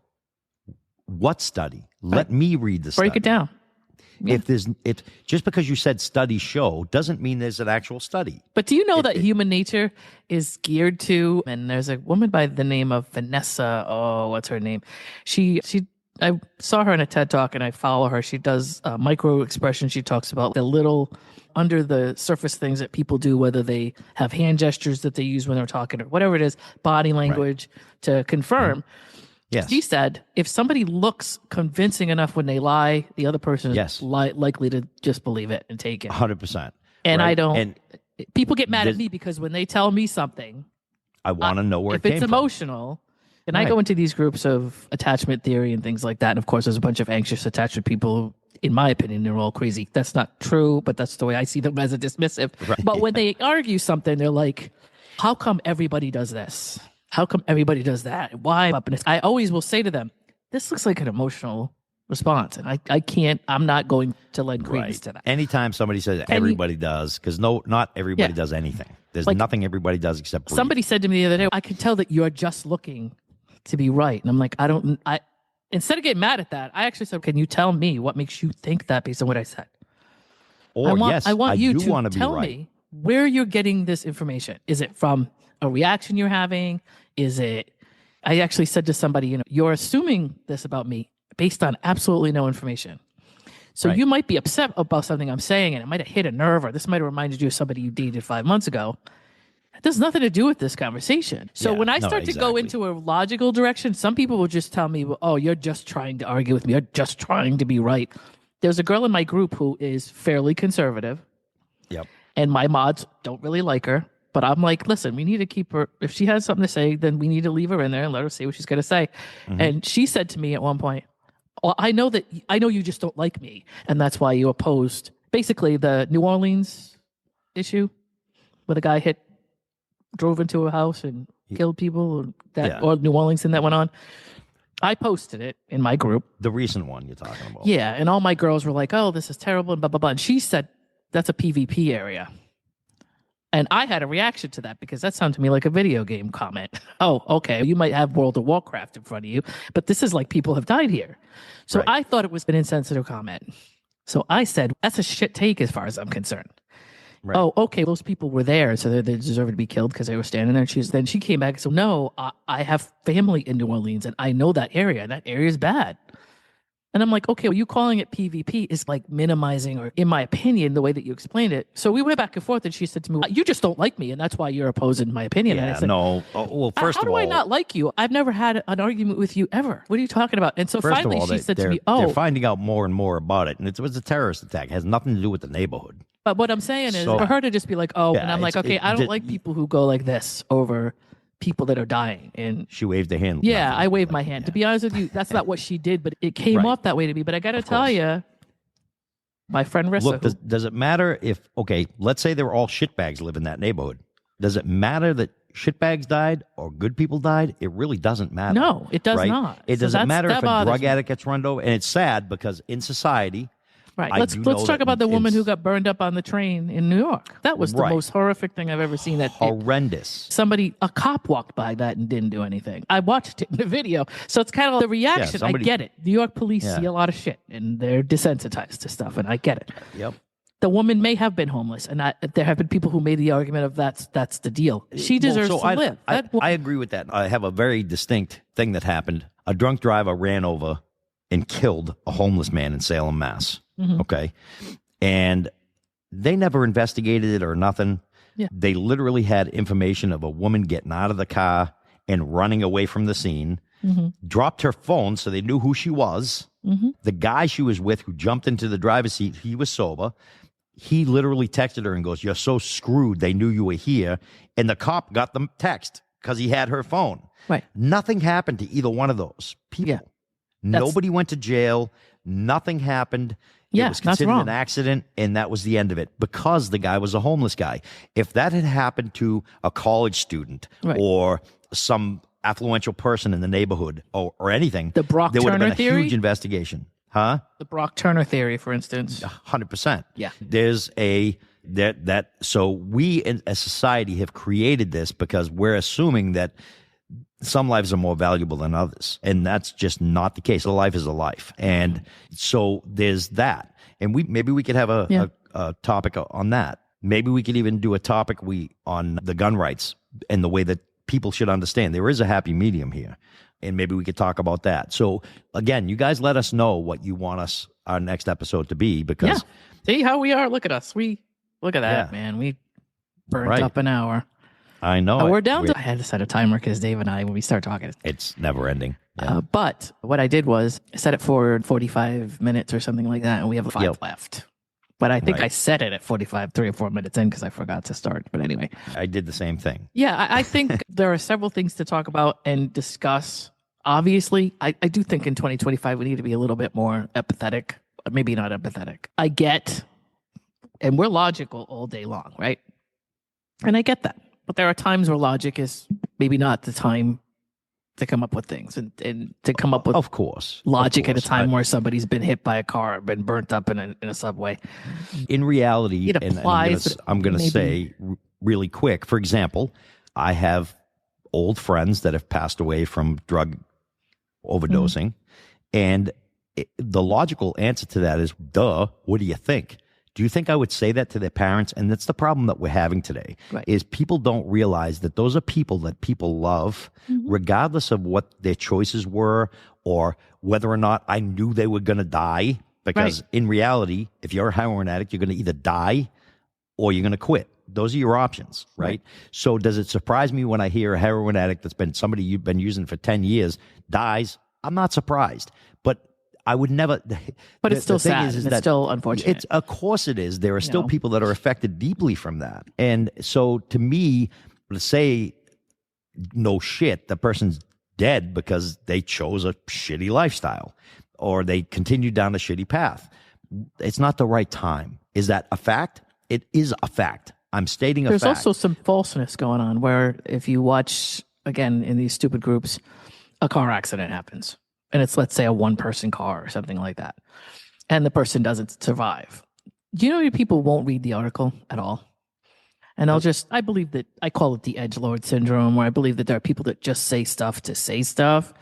What study? Let me read the study. Break it down. Yeah. If just because you said study show doesn't mean there's an actual study. But do you know that human nature is geared to, and there's a woman by the name of Vanessa, what's her name? I saw her in a TED Talk and I follow her. She does micro expression. She talks about the little under the surface things that people do, whether they have hand gestures that they use when they're talking or whatever it is, body language to confirm. Yes. She said, if somebody looks convincing enough when they lie, the other person is likely to just believe it and take it. 100%. And right? I don't. And people get mad at me because when they tell me something, I want to know where it if came it's from. emotional, and I go into these groups of attachment theory and things like that. And of course, there's a bunch of anxious attachment people who, in my opinion, they're all crazy. That's not true, but that's the way I see them as a dismissive. Right. But when they argue something, they're like, how come everybody does this? How come everybody does that? Why? I always will say to them, this looks like an emotional response. And I'm not going to lend credence to that. Anytime somebody says everybody does, because not everybody does anything. There's nothing everybody does except breathe. Somebody said to me the other day, I can tell that you're just looking to be right. And I'm like, instead of getting mad at that, I actually said, can you tell me what makes you think that based on what I said? Or I want you to tell me where you're getting this information. Is it from a reaction you're having? I actually said to somebody, you're assuming this about me based on absolutely no information. So you might be upset about something I'm saying, and it might have hit a nerve, or this might have reminded you of somebody you dated 5 months ago. It has nothing to do with this conversation. So when I start to go into a logical direction, some people will just tell me, oh, you're just trying to argue with me. You're just trying to be right. There's a girl in my group who is fairly conservative. Yep. And my mods don't really like her. But I'm like, listen, we need to keep her. If she has something to say, then we need to leave her in there and let her say what she's going to say. Mm-hmm. And she said to me at one point, well, I know you just don't like me. And that's why you opposed basically the New Orleans issue where the guy drove into a house and killed people or New Orleans thing that went on. I posted it in my group. The recent one you're talking about. Yeah. And all my girls were like, oh, this is terrible and blah, blah, blah. And she said, that's a PvP area. And I had a reaction to that because that sounded to me like a video game comment. Oh, okay. You might have World of Warcraft in front of you, but this is like people have died here. So I thought it was an insensitive comment. So I said, that's a shit take as far as I'm concerned. Right. Oh, okay. Those people were there, so they deserve to be killed because they were standing there. Then she came back and said, no, I have family in New Orleans and I know that area. And that area is bad. And I'm like, okay, well, you calling it PvP is like minimizing, or in my opinion, the way that you explained it. So we went back and forth, and she said to me, you just don't like me, and that's why you're opposing my opinion. Yeah, and I said, no. Well, first of all, how do I not like you? I've never had an argument with you ever. What are you talking about? And so finally she said to me, they're finding out more and more about it. And it was a terrorist attack. It has nothing to do with the neighborhood. But what I'm saying is for her to just be like, and I'm like, okay, I don't like people who go like this over people that are dying. And she waved a hand. Yeah, I waved my hand. Yeah. To be honest with you, that's not what she did, but it came off that way to me. But I got to tell you, my friend Rissa. Look, does it matter if, let's say they were all shitbags live in that neighborhood. Does it matter that shitbags died or good people died? It really doesn't matter. No, it does not. It doesn't matter if a drug addict gets run over. And it's sad because in society, right. Let's talk about the woman who got burned up on the train in New York. That was the most horrific thing I've ever seen. Horrendous. A cop walked by that and didn't do anything. I watched it in the video. So it's kind of the reaction. I get it. New York police see a lot of shit and they're desensitized to stuff, and I get it. Yep. The woman may have been homeless, and there have been people who made the argument of that's the deal. She deserves to live. I agree with that. I have a very distinct thing that happened. A drunk driver ran over and killed a homeless man in Salem, Mass. Mm-hmm. Okay. And they never investigated it or nothing. Yeah. They literally had information of a woman getting out of the car and running away from the scene, dropped her phone so they knew who she was. Mm-hmm. The guy she was with who jumped into the driver's seat, he was sober. He literally texted her and goes, "You're so screwed. They knew you were here." And the cop got the text because he had her phone. Right. Nothing happened to either one of those people. Yeah. Nobody went to jail. Nothing happened. Yeah, it was considered an accident, and that was the end of it because the guy was a homeless guy. If that had happened to a college student or some affluential person in the neighborhood or anything, the Brock there would have Turner been a theory? huge investigation. Huh? The Brock Turner theory, for instance. 100%. Yeah. There's so we as a society have created this because we're assuming that some lives are more valuable than others. And that's just not the case. A life is a life. And so there's that. And maybe we could have a topic on that. Maybe we could even do a topic on the gun rights and the way that people should understand. There is a happy medium here. And maybe we could talk about that. So again, you guys let us know what you want our next episode to be, because see how we are. Look at us. Look at that, man. We burned up an hour. I know. We're down to. I had to set a timer because Dave and I, when we start talking, it's never ending. Yeah. But what I did was I set it for 45 minutes or something like that, and we have 5 left. But I think I set it at 45, 3 or 4 minutes in because I forgot to start. But anyway, I did the same thing. Yeah, I think there are several things to talk about and discuss. Obviously, I do think in 2025 we need to be a little bit more empathetic. Maybe not empathetic. I get, and we're logical all day long, right? And I get that. But there are times where logic is maybe not the time to come up with things and to come up with Of course. logic at a Of course. time where somebody's been hit by a car, been burnt up in a subway. In reality, It and applies, but I'm going to maybe- say really quick, for example, I have old friends that have passed away from drug overdosing. And the logical answer to that is, duh, what do you think? Do you think I would say that to their parents? And that's the problem that we're having today, Right. is people don't realize that those are people that people love, regardless of what their choices were or whether or not I knew they were going to die. Because Right. in reality, if you're a heroin addict, you're going to either die or you're going to quit. Those are your options, right? So does it surprise me when I hear a heroin addict that's been somebody you've been using for 10 years dies? I'm not surprised. But I would never. But it's still the thing sad. is and it's that still unfortunate. it's, of course it is. There are still know? people that are affected deeply from that. And so to me, to say, no shit, the person's dead because they chose a shitty lifestyle or they continued down a shitty path. It's not the right time. Is that a fact? It is a fact. I'm stating a There's fact. also some falseness going on where if you watch, again, in these stupid groups, a car accident happens. And it's, let's say, a one-person car or something like that. And the person doesn't survive. Do you know how many people won't read the article at all? And they'll just, I believe that, I call it the edgelord syndrome, where I believe that there are people that just say stuff to say stuff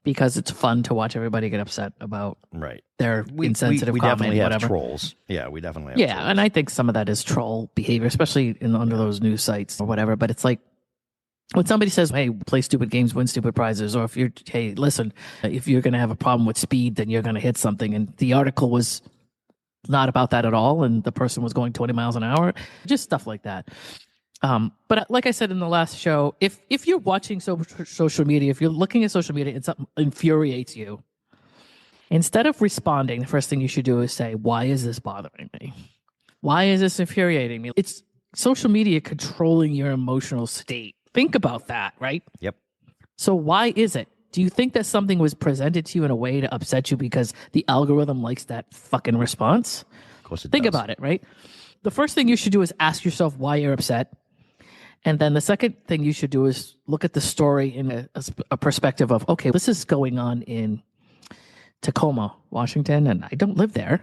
because it's fun to watch everybody get upset about right. their insensitive we comment, definitely have whatever. trolls. Yeah, we definitely have Yeah, trolls. and I think some of that is troll behavior, especially under those news sites or whatever. But it's like when somebody says, "Hey, play stupid games, win stupid prizes," or if you're, "Hey, listen, if you're going to have a problem with speed, then you're going to hit something," and the article was not about that at all, and the person was going 20 miles an hour, just stuff like that. But like I said in the last show, if you're watching social media, if you're looking at social media and something infuriates you, instead of responding, the first thing you should do is say, "Why is this bothering me? Why is this infuriating me?" It's social media controlling your emotional state. Think about that, right? Yep. So why is it? Do you think that something was presented to you in a way to upset you because the algorithm likes that fucking response? Of course it Think does. about it, right? The first thing you should do is ask yourself why you're upset. And then the second thing you should do is look at the story in a perspective of, okay, this is going on in Tacoma, Washington, and I don't live there.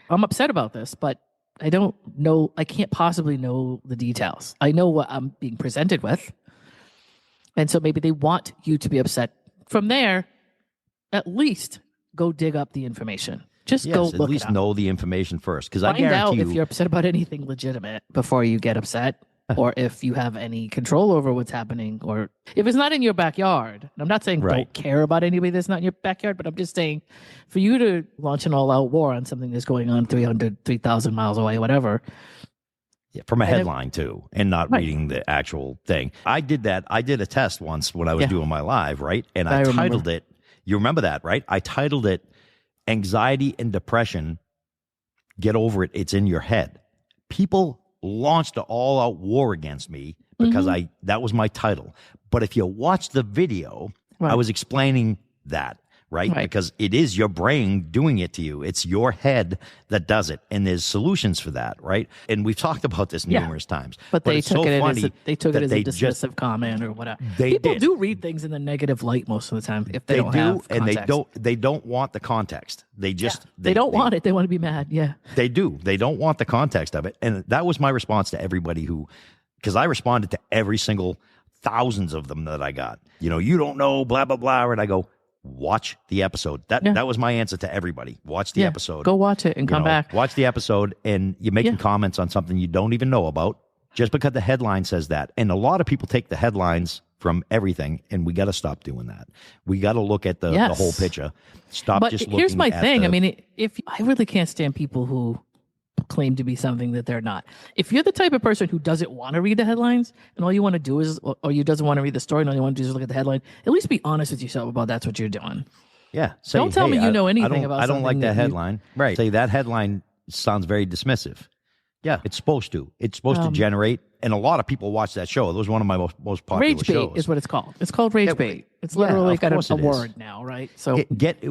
I'm upset about this, but I don't know, I can't possibly know the details. I know what I'm being presented with. And so maybe they want you to be upset. From there, at least go dig up the information. Just Yes, go at look least it up. know the information first. Because I Find out guarantee if you, you're upset about anything legitimate before you get upset, or if you have any control over what's happening, or if it's not in your backyard. And I'm not saying Right. don't care about anybody that's not in your backyard, but I'm just saying for you to launch an all-out war on something that's going on 3,000 miles away, whatever. yeah, from a And if- headline too, and not Right. reading the actual thing. I did that. I did a test once when I was Yeah. doing my live, right? And I I remember. titled it, you remember that, right? I titled it, Anxiety and Depression, Get Over It, It's in Your Head. People launched an all-out war against me because Mm-hmm. that was my title. But if you watch the video, I Right. was explaining that, right? Right. Because it is your brain doing it to you. It's your head that does it. And there's solutions for that, right? And we've talked about this Yeah. numerous times. But they it's took so it funny as they took it that as they a dismissive comment or whatever. They People did. do read things in the negative light most of the time if they, They don't do, have and context. they don't want the context. They just They don't want it. They want to be mad. Yeah. They do. They don't want the context of it. And that was my response to everybody because I responded to every single thousands of them that I got. You don't know, blah, blah, blah. And I go, watch the episode. That was my answer to everybody. Watch the episode. Go watch it and come back. Watch the episode, and you're making Yeah. comments on something you don't even know about just because the headline says that. And a lot of people take the headlines from everything, and we got to stop doing that. We got to look at the Yes. whole picture. Stop But just looking here's my at thing. the- I mean, if I really can't stand people who claim to be something that they're not. If you're the type of person who doesn't want to read the headlines and all you want to do is, or you doesn't want to read the story and all you want to do is look at the headline, at least be honest with yourself about that's what you're doing. Yeah. Say, Don't tell hey, me you know anything I don't, about I don't like something that that you- headline. Right. Say that headline sounds very dismissive. Yeah, it's supposed to. It's supposed to generate, and a lot of people watch that show. It was one of my most popular Rage bait shows. is what it's called. It's called rage bait. It's yeah, literally of got course a it is. word now, right? So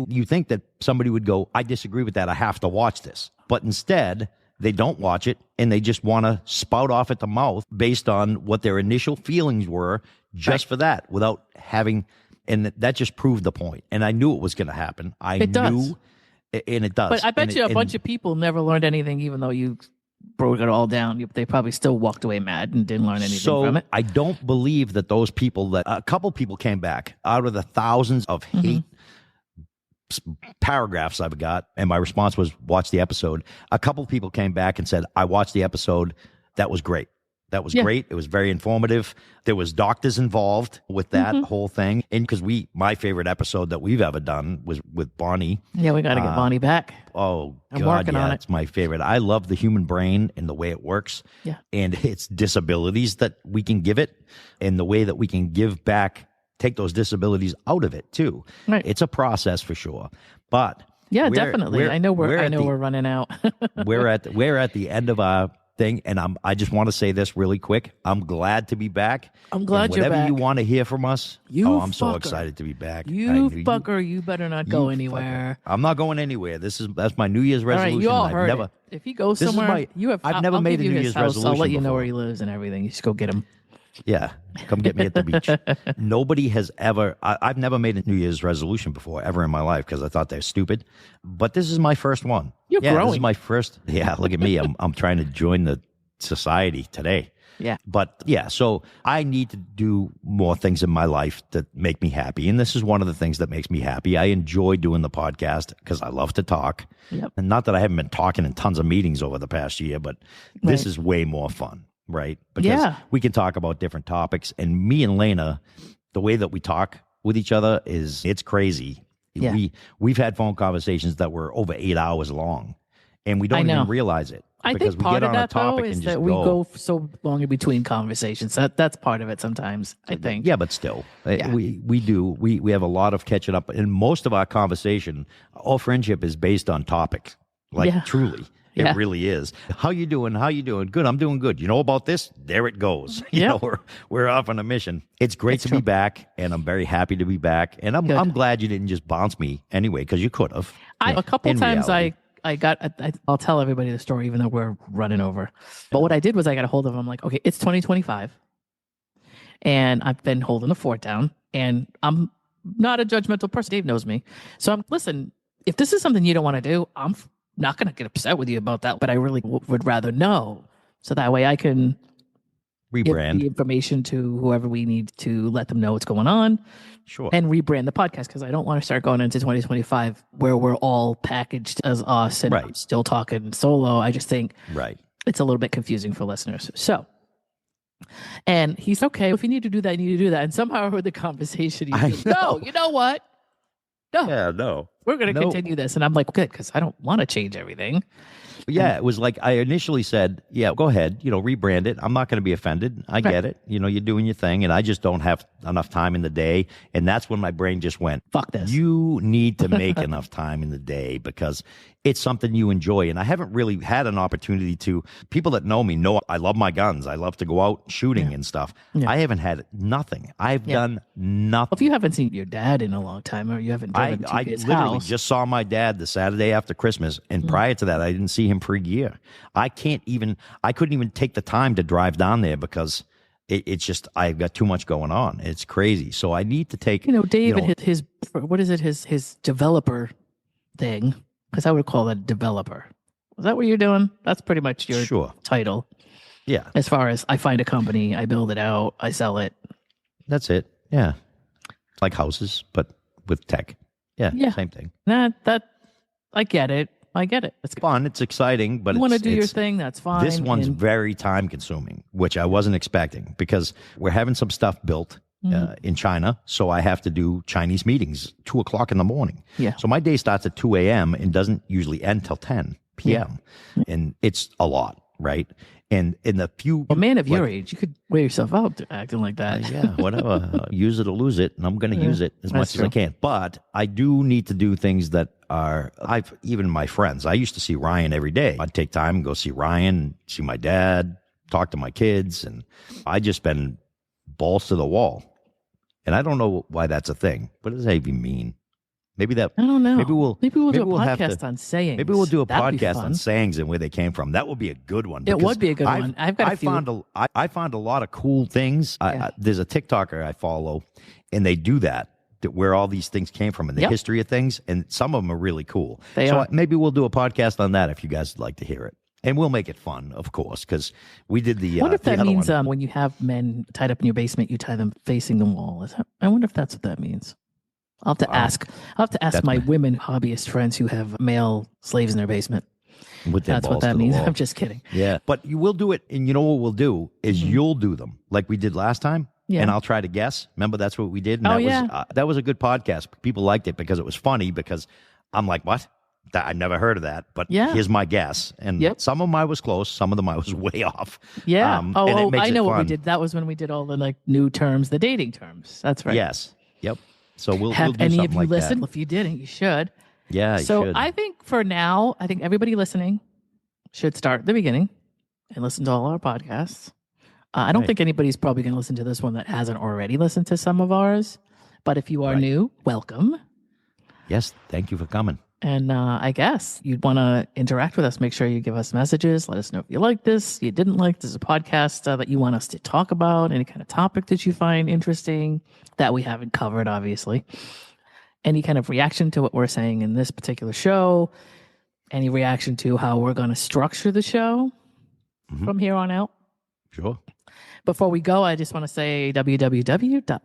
You think that somebody would go, I disagree with that. I have to watch this. But instead, they don't watch it, and they just want to spout off at the mouth based on what their initial feelings were just for that, without having, and that just proved the point. And I knew it was going to happen. It does. And it does. But I bet you a bunch of people never learned anything, even though you broke it all down. They probably still walked away mad and didn't learn anything from it. I don't believe that those people, that a couple people came back out of the thousands of hate paragraphs I've got, and my response was, watch the episode. A couple people came back and said, I watched the episode. That was great. That was great. It was very informative. There was doctors involved with that whole thing. And because my favorite episode that we've ever done was with Bonnie. Yeah, we got to get Bonnie back. Oh, I'm God, working on it. It's my favorite. I love the human brain and the way it works. Yeah. And its disabilities that we can give it, and the way that we can give back, take those disabilities out of it too. Right. It's a process for sure. But yeah, definitely. I know we're running out. we're at the end of our thing, and I just want to say this really quick. I'm glad to be back. I'm glad you're back. Whatever you want to hear from us, I'm so fucker. excited to be back. You fucker, you better not go anywhere. I'm not going anywhere. That's my New Year's resolution. All right, you all heard it. If he goes somewhere, I've never made a New Year's resolution. I'll let you know before. where he lives and everything. You just go get him. Yeah, come get me at the beach. Nobody has ever, I've never made a New Year's resolution before, ever in my life, because I thought they're stupid. But this is my first one. You're growing. This is my first. Yeah, look at me. I'm trying to join the society today. Yeah. But yeah, so I need to do more things in my life that make me happy. And this is one of the things that makes me happy. I enjoy doing the podcast because I love to talk. Yep. And not that I haven't been talking in tons of meetings over the past year, but this is way more fun. Right. Because we can talk about different topics. And me and Lana, the way that we talk with each other it's crazy. Yeah. We've had phone conversations that were over 8 hours long, and we don't even realize it. I because think part we get of on that, a topic though, is and that just we go so long in between conversations. That's part of it sometimes, I think. Yeah, but still, we have a lot of catching up. And most of our conversation, all friendship is based on topics. Truly. It really is. How you doing? How you doing? Good. I'm doing good. You know about this? There it goes. You know, we're off on a mission. It's great to be back, and I'm very happy to be back. And I'm glad you didn't just bounce me anyway, because you could have. A couple times I'll tell everybody the story, even though we're running over. But what I did was I got a hold of him. I'm like, okay, it's 2025, and I've been holding the fort down, and I'm not a judgmental person. Dave knows me. So listen, if this is something you don't want to do, I'm not going to get upset with you about that, but I really would rather know, so that way I can rebrand give the information to whoever we need to let them know what's going on. Sure. And rebrand the podcast, because I don't want to start going into 2025 where we're all packaged as us and I'm still talking solo. I just think it's a little bit confusing for listeners. So, and he's okay. If you need to do that, you need to do that. And somehow I heard the conversation. No, you know what? No. Yeah, no. We're going to continue this. And I'm like, good, because I don't want to change everything. Yeah, it was like I initially said, yeah, go ahead, rebrand it. I'm not going to be offended. I get it. You're doing your thing, and I just don't have enough time in the day. And that's when my brain just went, fuck this. You need to make enough time in the day because it's something you enjoy. And I haven't really had an opportunity to. People that know me know I love my guns. I love to go out shooting and stuff. Yeah. I haven't had nothing. I've done nothing. Well, if you haven't seen your dad in a long time, or you haven't driven to his literally house. Just saw my dad the Saturday after Christmas, and prior to that, I didn't see him for a year. I couldn't even take the time to drive down there because it's just, I've got too much going on. It's crazy. So I need to take, Dave and his what is it? His developer thing. Because I would call that developer. Is that what you're doing? That's pretty much your title. Yeah. As far as I find a company, I build it out, I sell it. That's it. Yeah. It's like houses, but with tech. Yeah. Same thing. That I get it. It's fun. It's exciting, but you want to do your thing. That's fine. This one's very time consuming, which I wasn't expecting because we're having some stuff built in China. So I have to do Chinese meetings 2:00 in the morning. Yeah. So my day starts at 2 a.m. and doesn't usually end till 10 p.m. Yeah. And it's a lot, right? And in the few... A man of your age, you could wear yourself out acting like that. Yeah, whatever. Use it or lose it. And I'm going to use it as much as I can. But I do need to do things that are... Even my friends, I used to see Ryan every day. I'd take time and go see Ryan, see my dad, talk to my kids. And I just been balls to the wall. And I don't know why that's a thing. What does that even mean? Maybe that. I don't know. Maybe we'll do a have to- podcast on sayings. Maybe we'll do a That'd be podcast fun. on sayings and where they came from. That would be a good one. It because would be a good one. I've got a few. I found a lot of cool things. There's a TikToker I follow, and they do that where all these things came from and the history of things, and some of them are really cool. They are. Maybe we'll do a podcast on that if you guys would like to hear it. And we'll make it fun, of course, because we did the. I wonder if the that other means one. when you have men tied up in your basement, you tie them facing the wall. I wonder if that's what that means. I'll have to ask. I'll have to ask my women hobbyist friends who have male slaves in their basement. With their That's what balls that to the means. wall. I'm just kidding. Yeah, but you will do it, and you know what we'll do is you'll do them like we did last time, and I'll try to guess. Remember, that's what we did, and that was a good podcast. People liked it because it was funny. Because I'm like, what? I never heard of that, but here's my guess. And some of them I was close, some of them I was way off. Yeah. And it makes I know it what we fun. did. That was when we did all the like new terms, the dating terms. That's right. Yes. Yep. So we'll Have do any something of you like listened? that. If you didn't, you should. Yeah, you So should. I think for now, I think everybody listening should start at the beginning and listen to all our podcasts. I don't think anybody's probably going to listen to this one that hasn't already listened to some of ours. But if you are new, welcome. Yes, thank you for coming. And I guess you'd want to interact with us. Make sure you give us messages. Let us know if you like this, you didn't like this, is a podcast that you want us to talk about, any kind of topic that you find interesting that we haven't covered, obviously. Any kind of reaction to what we're saying in this particular show, any reaction to how we're going to structure the show from here on out. Sure. Before we go, I just want to say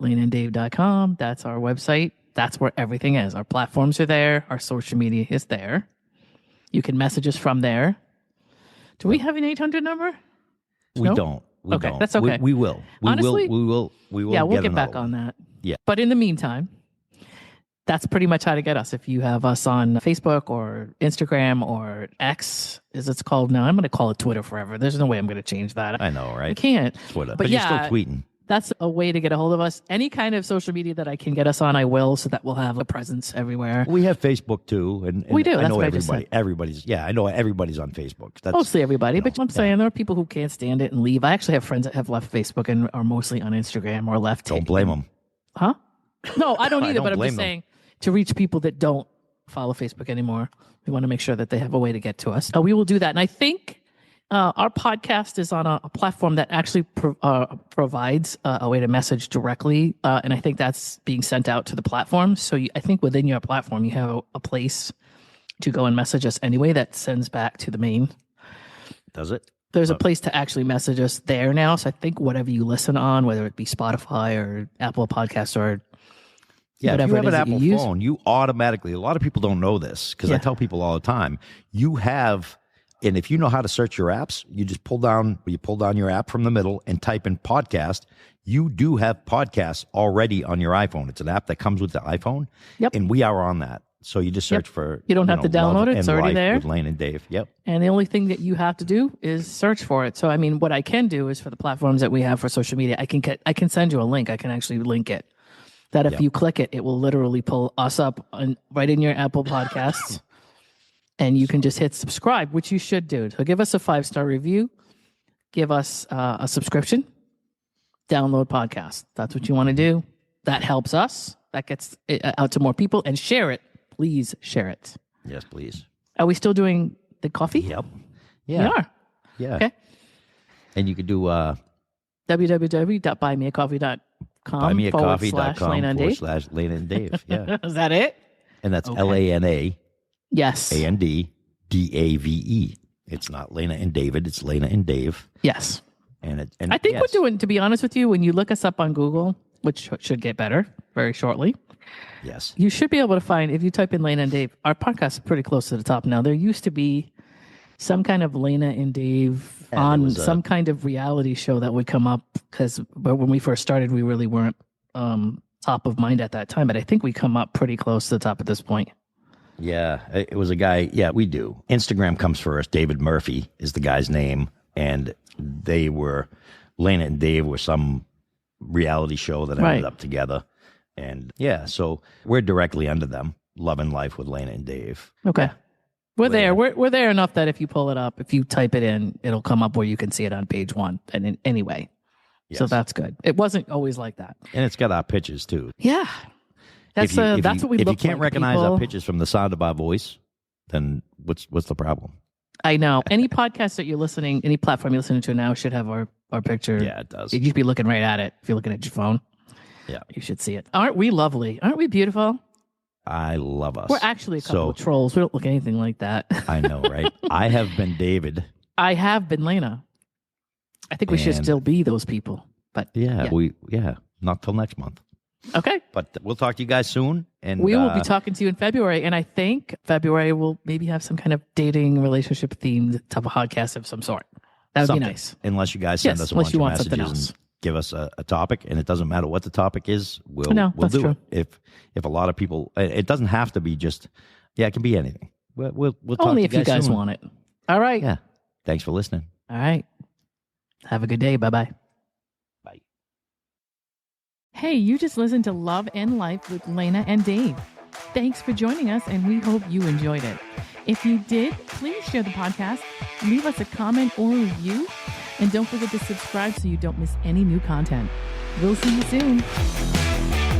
www.laneanddave.com. That's our website. That's where everything is. Our platforms are there. Our social media is there. You can message us from there. Do we have an 800 number? We No? don't. We Okay, don't. that's okay. We will. Honestly, we will. Yeah, we'll get back another on one. that. Yeah. But in the meantime, that's pretty much how to get us. If you have us on Facebook or Instagram or X, as it's called now, I'm going to call it Twitter forever. There's no way I'm going to change that. I know, right? I can't. Twitter. But You're yeah, still tweeting. That's a way to get a hold of us. Any kind of social media that I can get us on, I will, so that we'll have a presence everywhere. We have Facebook too, and We do. I That's know what I just everybody. I know everybody's on Facebook. That's, Mostly everybody, but I'm yeah. saying there are people who can't stand it and leave. I actually have friends that have left Facebook and are mostly on Instagram or left. Don't blame them. Huh? No, I don't I either, don't but I'm blame just them. saying to reach people that don't follow Facebook anymore, we want to make sure that they have a way to get to us. We will do that. And I think our podcast is on a platform that actually provides a way to message directly. And I think that's being sent out to the platform. So I think within your platform, you have a place to go and message us anyway that sends back to the main. Does it? There's a place to actually message us there now. So I think whatever you listen on, whether it be Spotify or Apple Podcasts or Yeah, if you whatever have it an is that Apple you use. phone, you automatically, a lot of people don't know this because I Yeah. tell people all the time, you have, and if you know how to search your apps, you just pull down your app from the middle and type in podcast. You do have podcasts already on your iPhone. It's an app that comes with the iPhone. Yep. And we are on that. So you just search for, You don't have to download Love it. It's and already Life there. with Lane and Dave. Yep. And the only thing that you have to do is search for it. So, I mean, what I can do is for the platforms that we have for social media, I can send you a link. I can actually link it. That if you click it, it will literally pull us up right in your Apple Podcasts. And you can just hit subscribe, which you should do. So give us a 5-star review. Give us a subscription. Download podcast. That's what you want to do. That helps us. That gets it out to more people. And share it. Please share it. Yes, please. Are we still doing the coffee? Yep. We Yeah. are. Yeah. Okay. And you could do www.buymeacoffee.com/Lane and Dave. buymeacoffee.com/Lane and Dave. Yeah. Is that it? And that's Okay. LANA Yes. ANDDAVE. It's not Lena and David. It's Lena and Dave. Yes. And I think we're doing, to be honest with you, when you look us up on Google, which should get better very shortly, Yes. you should be able to find, if you type in Lena and Dave, our podcast is pretty close to the top now. There used to be some kind of Lena and Dave Yeah, on there was some kind of reality show that would come up because when we first started, we really weren't top of mind at that time. But I think we come up pretty close to the top at this point. Yeah. It was a guy. Yeah, we do. Instagram comes first. David Murphy is the guy's name. And Lena and Dave were some reality show that ended up together. And yeah, so we're directly under them. Love and Life with Lena and Dave. Okay. We're there. We're there enough that if you pull it up, if you type it in, it'll come up where you can see it on page 1. And anyway, so Yes. that's good. It wasn't always like that. And it's got our pictures too. Yeah. That's that's what we If look you can't like, recognize people. our pitches from the sound of our voice, then what's the problem? I know. Any podcast that you're listening, any platform you're listening to now should have our picture. Yeah, it does. You should be looking right at it. If you're looking at your phone, Yeah, you should see it. Aren't we lovely? Aren't we beautiful? I love us. We're actually a couple of trolls. We don't look anything like that. I know, right? I have been David. I have been Lana. I think we should And- still be those people. But Yeah, not till next month. okay. But we'll talk to you guys soon. And We will be talking to you in February. And I think February will maybe have some kind of dating relationship themed type of podcast of some sort. That would be something. nice. Unless you guys send Yes, us a unless bunch you of want something messages else. and give us a topic, and it doesn't matter what the topic is, we'll that's do true. it. If a lot of people, it doesn't have to be just, it can be anything. We'll talk Only to if you guys soon. want it. All right. Yeah. Thanks for listening. All right. Have a good day. Bye-bye. Bye. Hey, you just listened to Love and Life with Lana and Dave. Thanks for joining us, and we hope you enjoyed it. If you did, please share the podcast, leave us a comment or review, and don't forget to subscribe so you don't miss any new content. We'll see you soon.